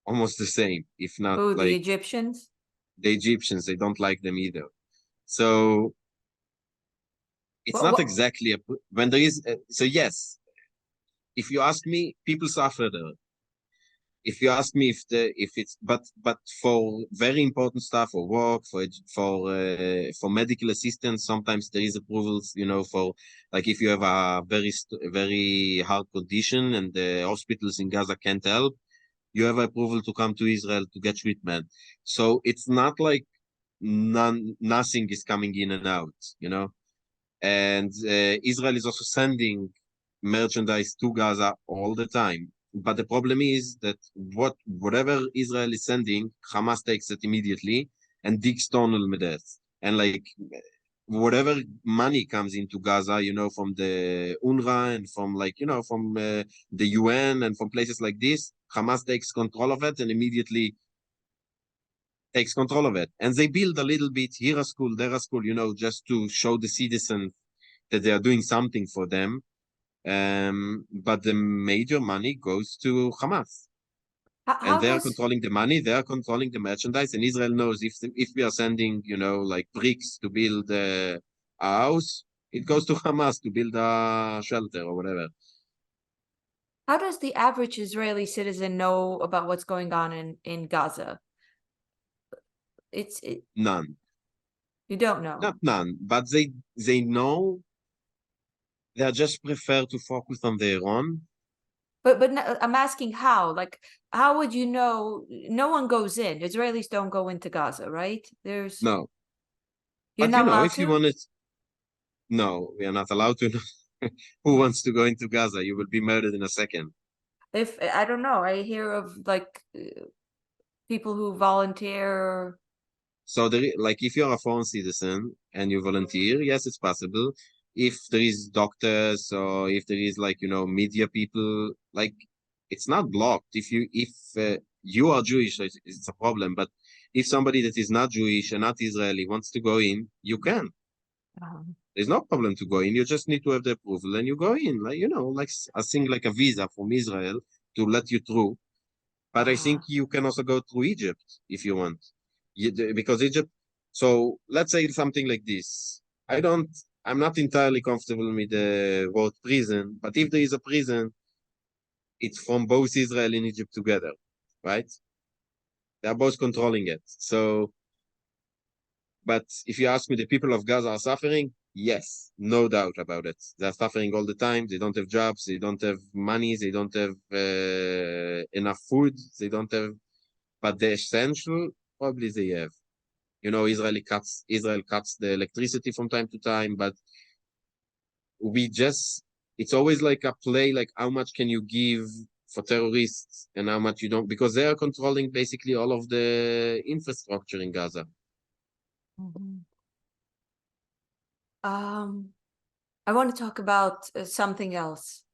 almost the same, if not Oh, the like Egyptians? the Egyptians. They don't like them either. So it's not What? exactly when there is. So yes, if you ask me, people suffer there. If you ask me if it's but for very important stuff, for work, for medical assistance, sometimes there is approvals, for like if you have a very hard condition and the hospitals in Gaza can't help, you have approval to come to Israel to get treatment. So it's not like nothing is coming in and out, and Israel is also sending merchandise to Gaza all the time. But the problem is that whatever Israel is sending, Hamas takes it immediately and digs tunnel with it. And like whatever money comes into Gaza, from the UNRWA and from from the UN and from places like this, Hamas takes control of it and immediately takes control of it. And they build a little bit here a school, there a school, just to show the citizens that they are doing something for them. But the major money goes to Hamas. And How they are does controlling the money, they are controlling the merchandise, and Israel knows if we are sending, like bricks to build a house, it goes to Hamas to build a shelter or whatever. how does the average Israeli citizen know about what's going on in Gaza? None, You don't know. not none, but they know. They just prefer to focus on their own. But I'm asking how. Like, how would you know? No one goes in. Israelis don't go into Gaza, right? No, You're but not allowed if you to? want it, no, we are not allowed to. Who wants to go into Gaza? You will be murdered in a second. If I don't know, I hear of like people who volunteer. So like if you're a foreign citizen and you volunteer, yes, it's possible. If there is doctors or if there is like media people, like it's not blocked. If you are Jewish, so it's a problem. But if somebody that is not Jewish and not Israeli wants to go in, you can. There's no problem to go in. You just need to have the approval and you go in. Like like a thing like a visa from Israel to let you through. But I think you can also go through Egypt if you want. Because Egypt, so let's say something like this. I'm not entirely comfortable with the word prison, but if there is a prison, it's from both Israel and Egypt together, right? They are both controlling it. So, but if you ask me, the people of Gaza are suffering? Yes, no doubt about it. They're suffering all the time. They don't have jobs. They don't have money. They don't have enough food. They don't have, but the essential, probably they have. Israel cuts the electricity from time to time, but it's always like a play, like how much can you give for terrorists and how much you don't, because they are controlling basically all of the infrastructure in Gaza. I want to talk about something else.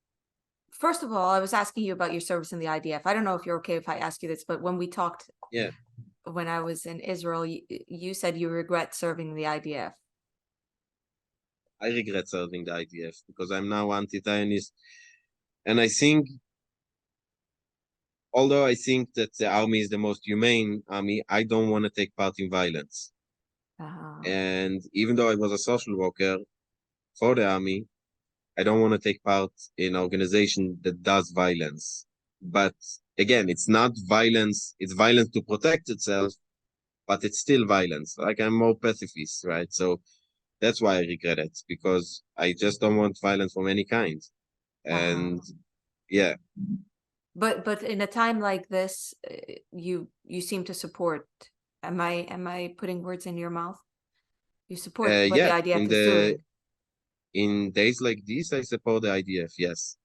First of all, I was asking you about your service in the IDF. I don't know if you're okay if I ask you this, but when we talked, Yeah, when I was in Israel, you said you regret serving the IDF. I regret serving the IDF because I'm now anti-Zionist. And I think, although I think that the army is the most humane army, I don't want to take part in violence. And even though I was a social worker for the army, I don't want to take part in an organization that does violence. But again, it's not violence, it's violence to protect itself, but it's still violence. Like I'm more pacifist, right? So that's why I regret it, because I just don't want violence from any kind. And yeah. But in a time like this, you seem to support. Am I putting words in your mouth? You support what the Yeah, IDF is doing. in days like this, I support the IDF, yes.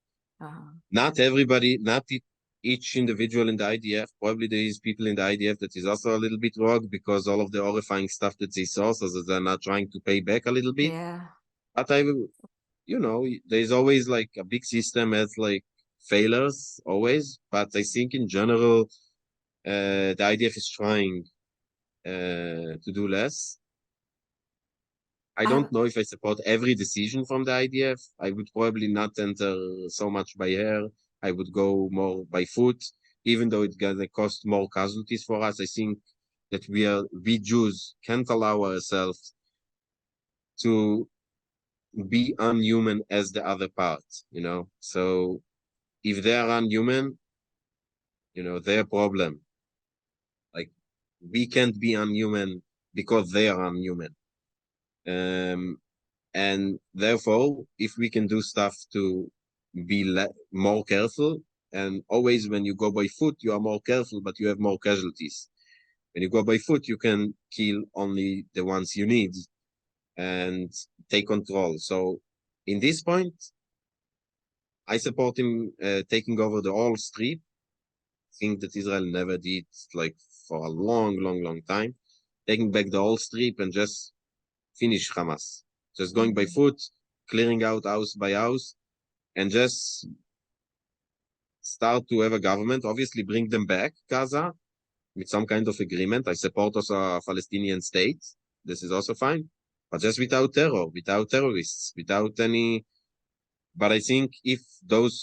Not everybody, not each individual in the IDF. Probably there is people in the IDF that is also a little bit rogue because all of the horrifying stuff that they saw, so that they're not trying to pay back a little bit. Yeah. But there's always like a big system has like failures always. But I think in general, the IDF is trying to do less. I don't know if I support every decision from the IDF. I would probably not enter so much by air. I would go more by foot. even though it's gonna cost more casualties for us. I think that we Jews can't allow ourselves to be unhuman as the other part, So if they are unhuman, their problem. Like, we can't be unhuman because they are unhuman. And therefore, if we can do stuff to be more careful, and always when you go by foot, you are more careful, but you have more casualties. When you go by foot, you can kill only the ones you need and take control. So in this point, I support him taking over the whole strip. Thing that Israel never did, like, for a long, long, long time. Taking back the whole strip and just finish Hamas. Just going by foot, clearing out house by house, and just start to have a government. Obviously, bring them back, Gaza, with some kind of agreement. I support also a Palestinian state. This is also fine. But just without terror, without terrorists, without any. But I think if both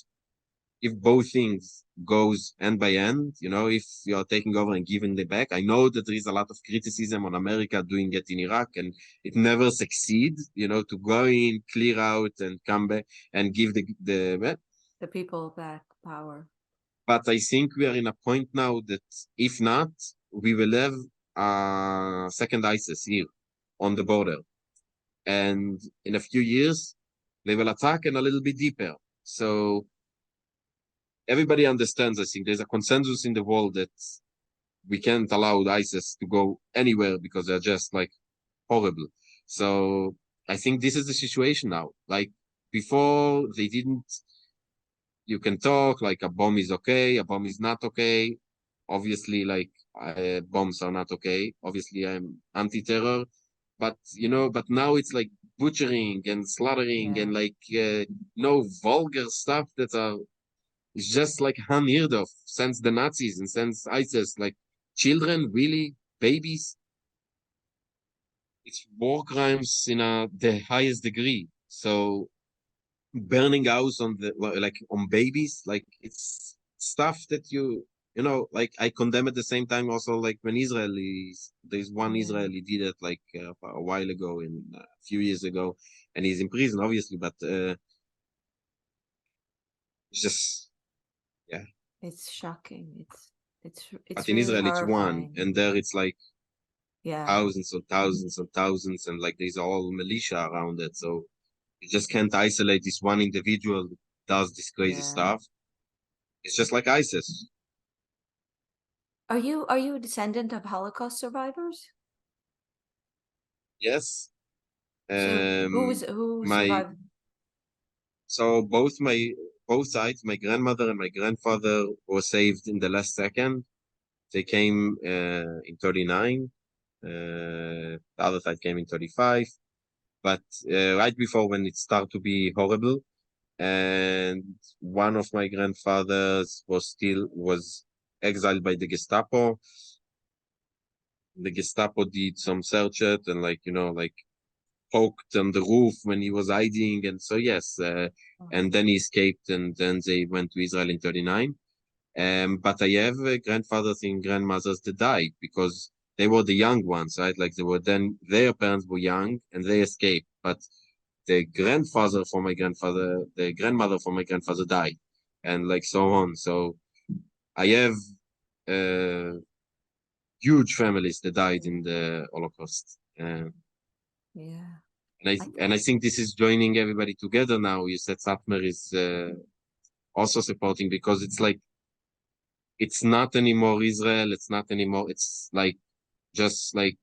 things goes end by end, if you are taking over and giving them back, I know that there is a lot of criticism on America doing it in Iraq, and it never succeeds, to go in, clear out, and come back and give the people back power. But I think we are in a point now that if not, we will have a second ISIS here on the border. And in a few years, they will attack and a little bit deeper. So everybody understands, I think there's a consensus in the world that we can't allow ISIS to go anywhere because they're just like horrible. So I think this is the situation now. Like, before, they didn't, you can talk like a bomb is okay, a bomb is not okay. Obviously, like, bombs are not okay. Obviously, I'm anti-terror, but but now it's like butchering and slaughtering and like vulgar stuff that are, it's just like unheard of since the Nazis and since ISIS. Like, children, really, babies. It's war crimes in the highest degree. So burning house on on babies, like, it's stuff that like, I condemn at the same time also, like, when there's one Israeli did it like a while ago, a few years ago, and he's in prison, obviously, but it's just, it's shocking. It's but in really Israel horrifying. It's one, and there it's like Yeah. thousands and thousands and thousands, and like there's all militia around it. So you just can't isolate this one individual that does this crazy stuff. It's just like ISIS. Are you a descendant of Holocaust survivors? Yes. So who survived? So both sides, my grandmother and my grandfather, were saved in the last second. They came in 39. The other side came in 35. But right before, when it started to be horrible, and one of my grandfathers was exiled by the Gestapo. The Gestapo did some search it and poked on the roof when he was hiding, and so yes, and then he escaped, and then they went to Israel in 39. But I have grandfathers and grandmothers that died because they were the young ones, right? Like, their parents were young and they escaped, but the grandmother for my grandfather died, and like so on. So I have huge families that died in the Holocaust. And I think this is joining everybody together now. You said Satmar is also supporting, because it's like, it's not anymore Israel. It's not anymore. It's like just like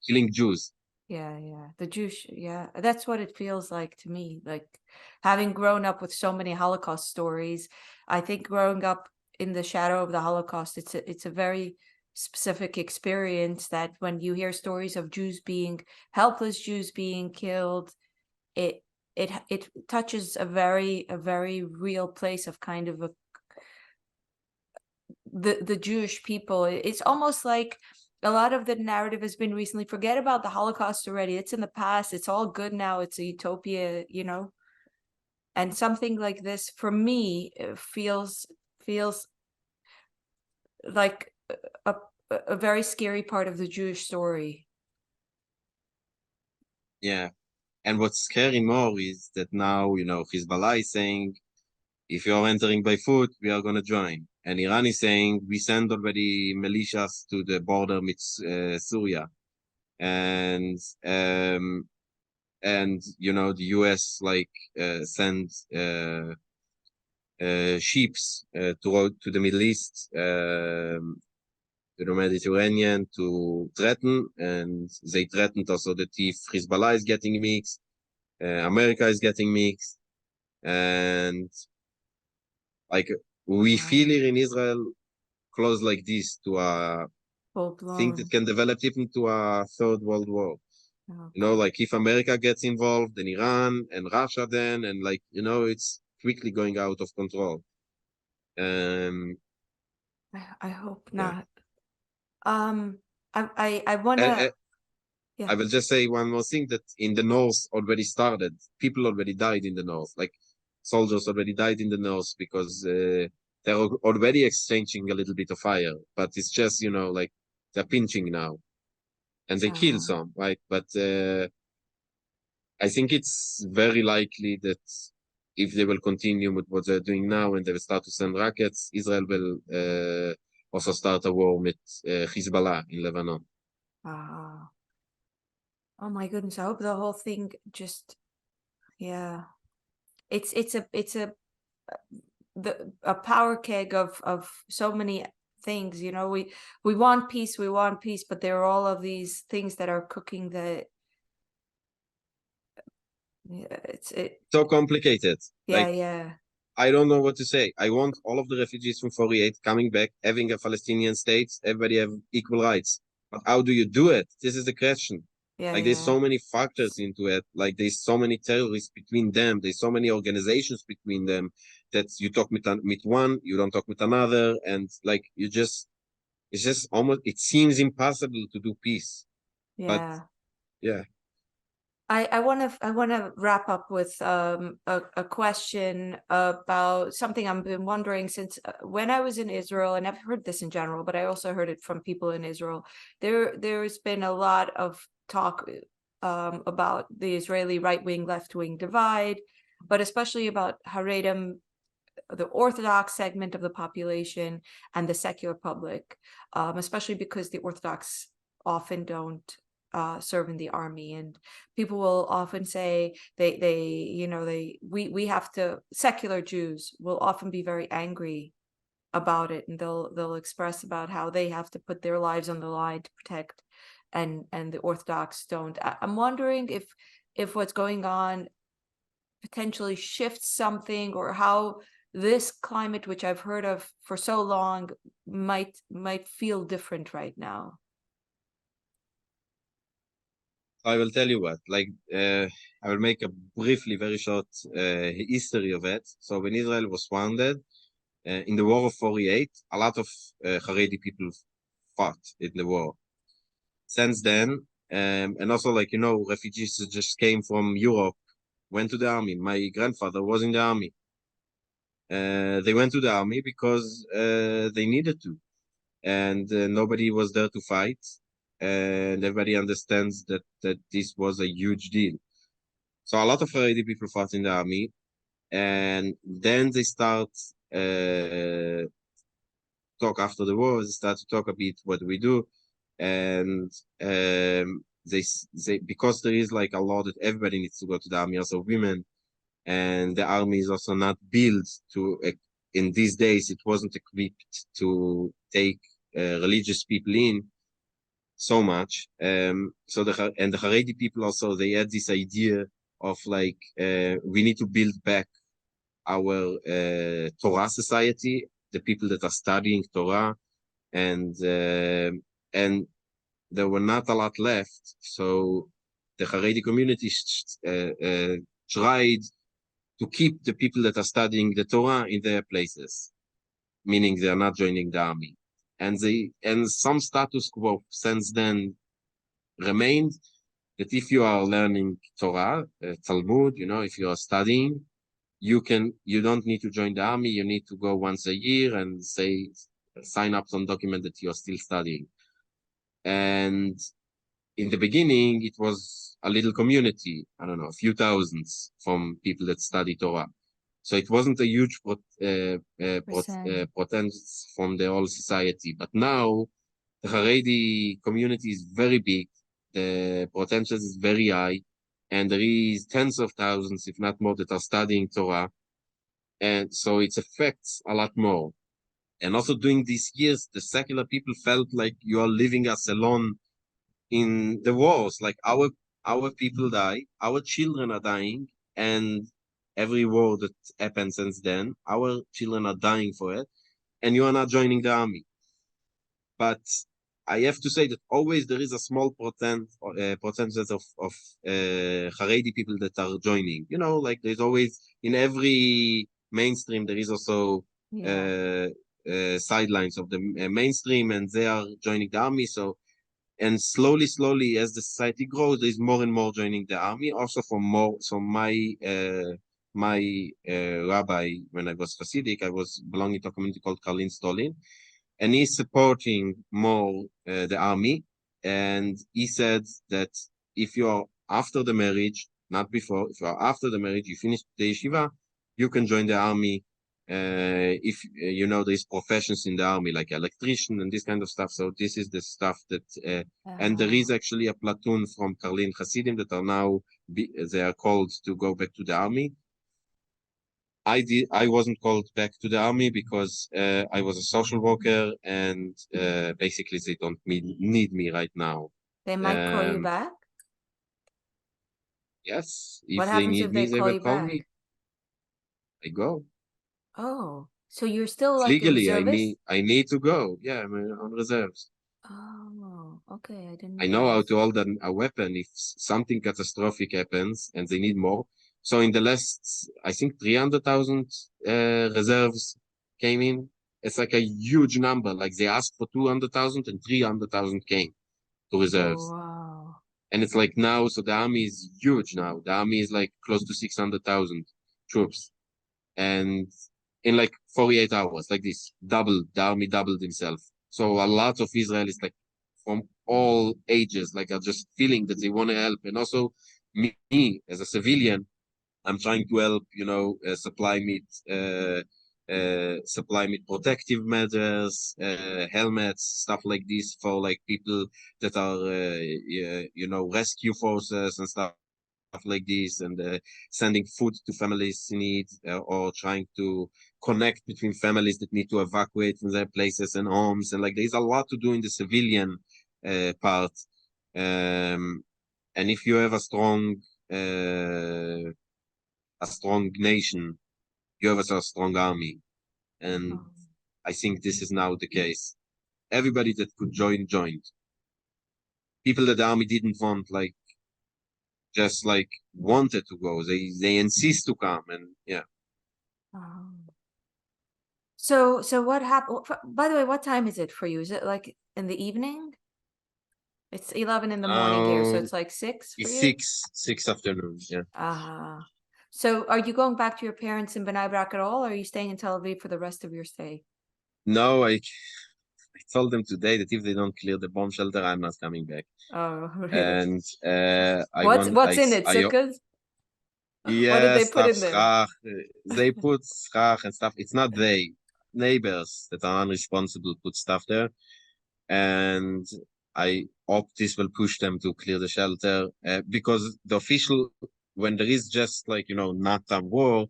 killing Jews. The Jewish, that's what it feels like to me. Like, having grown up with so many Holocaust stories, I think growing up in the shadow of the Holocaust, it's a very specific experience, that when you hear stories of helpless Jews being killed, it touches a very real place of kind of the Jewish people. It's almost like a lot of the narrative has been recently, forget about the Holocaust already. It's in the past. It's all good now. It's a utopia, And something like this, for me, feels feels like a very scary part of the Jewish story. Yeah. And what's scary more is that now, Hezbollah is saying, if you're entering by foot, we are going to join. And Iran is saying, we send already militias to the border with Syria. And the US send ships to the Middle East, to the Mediterranean to threaten, and they threatened also that if Hezbollah is getting mixed, America is getting mixed, and we feel here in Israel close like this to a thing that can develop even to a third world war. If America gets involved, then Iran and Russia then, and it's quickly going out of control. I hope not. I wanna I will just say one more thing, that in the north already started. People already died in the north. Soldiers already died in the north because they're already exchanging a little bit of fire. But it's just, they're pinching now. And they kill some, right? But I think it's very likely that if they will continue with what they're doing now and they will start to send rockets, Israel will also start a war with Hezbollah in Lebanon. Oh my goodness! I hope the whole thing just, it's a power keg of so many things. We want peace, but there are all of these things that are cooking the. It's so complicated. Yeah. I don't know what to say. I want all of the refugees from 48 coming back, having a Palestinian state, everybody have equal rights. But how do you do it? This is the question. There's so many factors into it. There's so many terrorists between them. There's so many organizations between them that you talk with one, you don't talk with another. And it's just almost, it seems impossible to do peace. But yeah. I want to wrap up with a question about something I've been wondering since when I was in Israel, and I've heard this in general, but I also heard it from people in Israel. There's been a lot of talk about the Israeli right-wing, left-wing divide, but especially about Haredim, the Orthodox segment of the population, and the secular public, especially because the Orthodox often don't serve in the army, and people will often say we have to, secular Jews will often be very angry about it, and they'll express about how they have to put their lives on the line to protect, and the Orthodox don't. I'm wondering if what's going on potentially shifts something, or how this climate, which I've heard of for so long, might feel different right now. I will tell you what, I will make a briefly very short history of it. So when Israel was founded, in the war of 48, a lot of Haredi people fought in the war. Since then, and also refugees just came from Europe, went to the army. My grandfather was in the army. They went to the army because they needed to, and nobody was there to fight. And everybody understands that this was a huge deal. So a lot of Haredi people fought in the army, and then they start talk after the war. They start to talk a bit, what do we do? And they because there is a law that everybody needs to go to the army, also women, and the army is also not built to. In these days, it wasn't equipped to take religious people in so much. So the Haredi people also, they had this idea of we need to build back our Torah society, the people that are studying Torah, and there were not a lot left. So the Haredi community tried to keep the people that are studying the Torah in their places, meaning they are not joining the army. And some status quo since then remained, that if you are learning Torah, Talmud, if you are studying, you don't need to join the army. You need to go once a year and sign up some document that you're still studying. And in the beginning, it was a little community, I don't know, a few thousands from people that study Torah. So it wasn't a huge protest from the whole society. But now the Haredi community is very big. The potential is very high. And there is tens of thousands, if not more, that are studying Torah. And so it affects a lot more. And also during these years, the secular people felt like you are leaving us alone in the wars. Like our people die, our children are dying, and every war that happened since then, our children are dying for it, and you are not joining the army. But I have to say that always there is a small percentage of Haredi people that are joining. You know, like there's always in every mainstream there is also sidelines of the mainstream, and they are joining the army. So, and slowly, as the society grows, there's more and more joining the army. Also, for more. So my rabbi, when I was Hasidic, I was belonging to a community called Karlin Stolin, and he's supporting more the army. And he said that if you are after the marriage, not before, if you are after the marriage, you finish the yeshiva, you can join the army. If you know, there's professions in the army like electrician and this kind of stuff. So this is the stuff that, and there is actually a platoon from Karlin Hasidim that are now, they are called to go back to the army. I wasn't called back to the army because I was a social worker, and basically they don't need me right now. They might call you back? Yes, if what they happens need if me, they they call will you call back? me. I go. Oh, so you're still like Legally, in service? I need to go. Yeah, I'm on reserves. Oh, okay. I didn't know. I know how to hold a weapon if something catastrophic happens and they need more. So in the last, I think 300,000 reserves came in. It's like a huge number. Like they asked for 200,000 and 300,000 came to reserves. Oh, wow. And it's like now, so the army is huge now. The army is like close to 600,000 troops. And in like 48 hours, like this, the army doubled himself. So a lot of Israelis, like from all ages, like are just feeling that they want to help. And also me as a civilian, I'm trying to help, you know, supply meat protective measures, helmets, stuff like this for like people that are, you know, rescue forces and stuff like this, and sending food to families in need, or trying to connect between families that need to evacuate from their places and homes. And like there's a lot to do in the civilian part. And if you have a strong nation, you have a strong army. And I think this is now the case. Everybody that could joined. People that the army didn't want, like, just like wanted to go. They insist to come, and yeah. So what happened? By the way, what time is it for you? Is it like in the evening? It's 11 in the morning here, so it's like 6 for you? It's 6 afternoon, yeah. So are you going back to your parents in Bnei Brak at all, or are you staying in Tel Aviv for the rest of your stay? No, I told them today that if they don't clear the bomb shelter, I'm not coming back. Oh, really? And what's in it? Sukkahs? Yeah, what did they put in there? Schach. They put schach and stuff. It's not they. Neighbors that are unresponsible put stuff there. And I hope this will push them to clear the shelter, because the official, when there is just like, you know, not a war,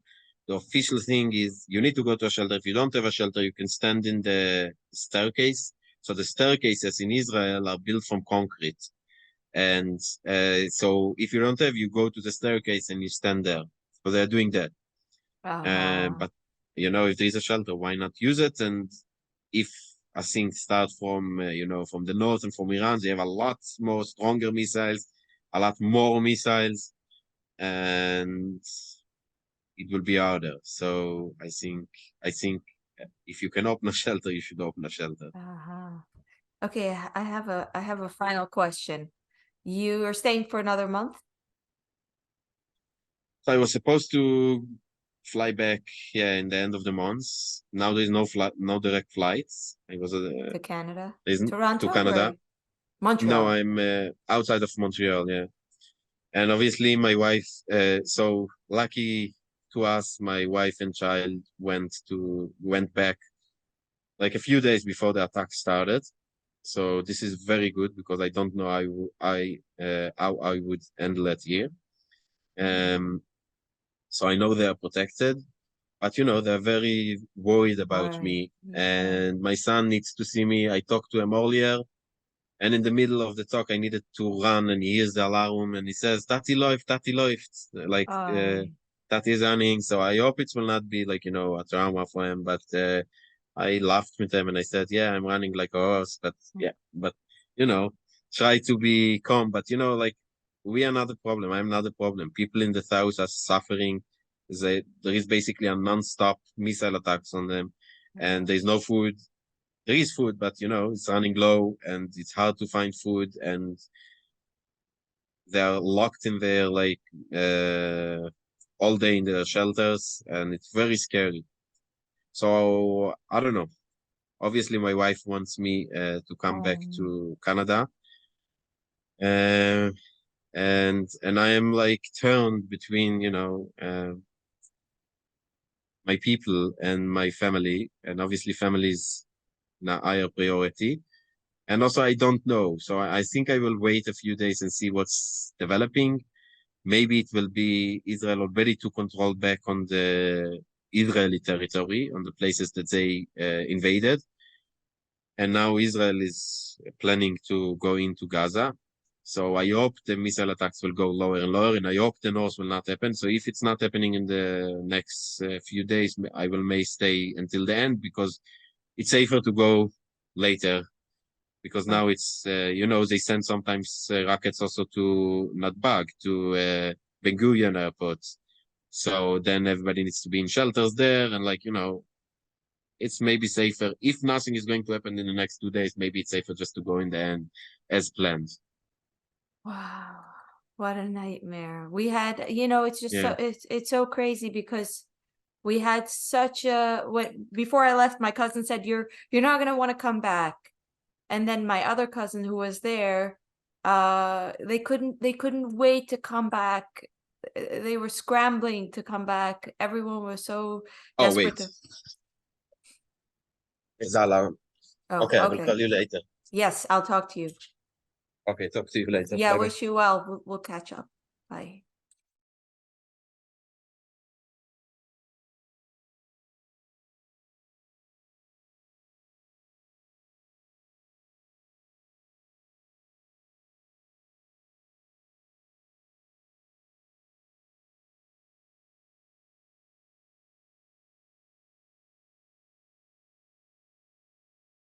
the official thing is you need to go to a shelter. If you don't have a shelter, you can stand in the staircase. So the staircases in Israel are built from concrete. And so if you don't have, you go to the staircase and you stand there. So they're doing that. But, you know, if there is a shelter, why not use it? And if a thing starts from, you know, from the north and from Iran, they have a lot more stronger missiles, a lot more missiles, and it will be harder. So I think if you can open a shelter, you should open a shelter. Okay, I have a final question. You are staying for another month? So I was supposed to fly back, yeah, in the end of the month. Now there's no direct flights. I was To Canada? to Toronto Canada. or Montreal? No, I'm outside of Montreal, yeah. And obviously my wife, so lucky to us, my wife and child went back like a few days before the attack started. So this is very good because I don't know how I would handle it here. So I know they are protected, but they're very worried about Right. me. Yeah. And my son needs to see me. I talked to him earlier, and in the middle of the talk, I needed to run, and he hears the alarm, and he says, "Tati läuft, Tati läuft," like Tati is running. So I hope it will not be like a trauma for him. But I laughed with him, and I said, "Yeah, I'm running like a horse." But yeah, but try to be calm. But like we are not the problem. I'm not the problem. People in the south are suffering. There is basically a non-stop missile attacks on them, and there's no food. There is food, but it's running low and it's hard to find food, and they're locked in there like all day in their shelters, and it's very scary. So I don't know. Obviously, my wife wants me to come back to Canada, and I am like turned between my people and my family, and obviously family is a higher priority. And also, I don't know. So I think I will wait a few days and see what's developing. Maybe it will be Israel already to control back on the Israeli territory, on the places that they invaded. And now Israel is planning to go into Gaza. So I hope the missile attacks will go lower and lower, and I hope the north will not happen. So if it's not happening in the next few days, I may stay until the end because it's safer to go later. Because now it's, they send sometimes rockets also to Natbag, to Ben Gurion Airport. So then everybody needs to be in shelters there. And it's maybe safer. If nothing is going to happen in the next 2 days, maybe it's safer just to go in the end as planned. Wow. What a nightmare. We had, it's just Yeah. it's so crazy because we had such before I left, my cousin said, you're not going to want to come back. And then my other cousin who was there, they couldn't wait to come back. They were scrambling to come back. Everyone was so desperate. It's alarm. Okay, I will call you later. Yes, I'll talk to you. Okay, talk to you later. Yeah, Bye-bye. wish you well. We'll catch up. Bye.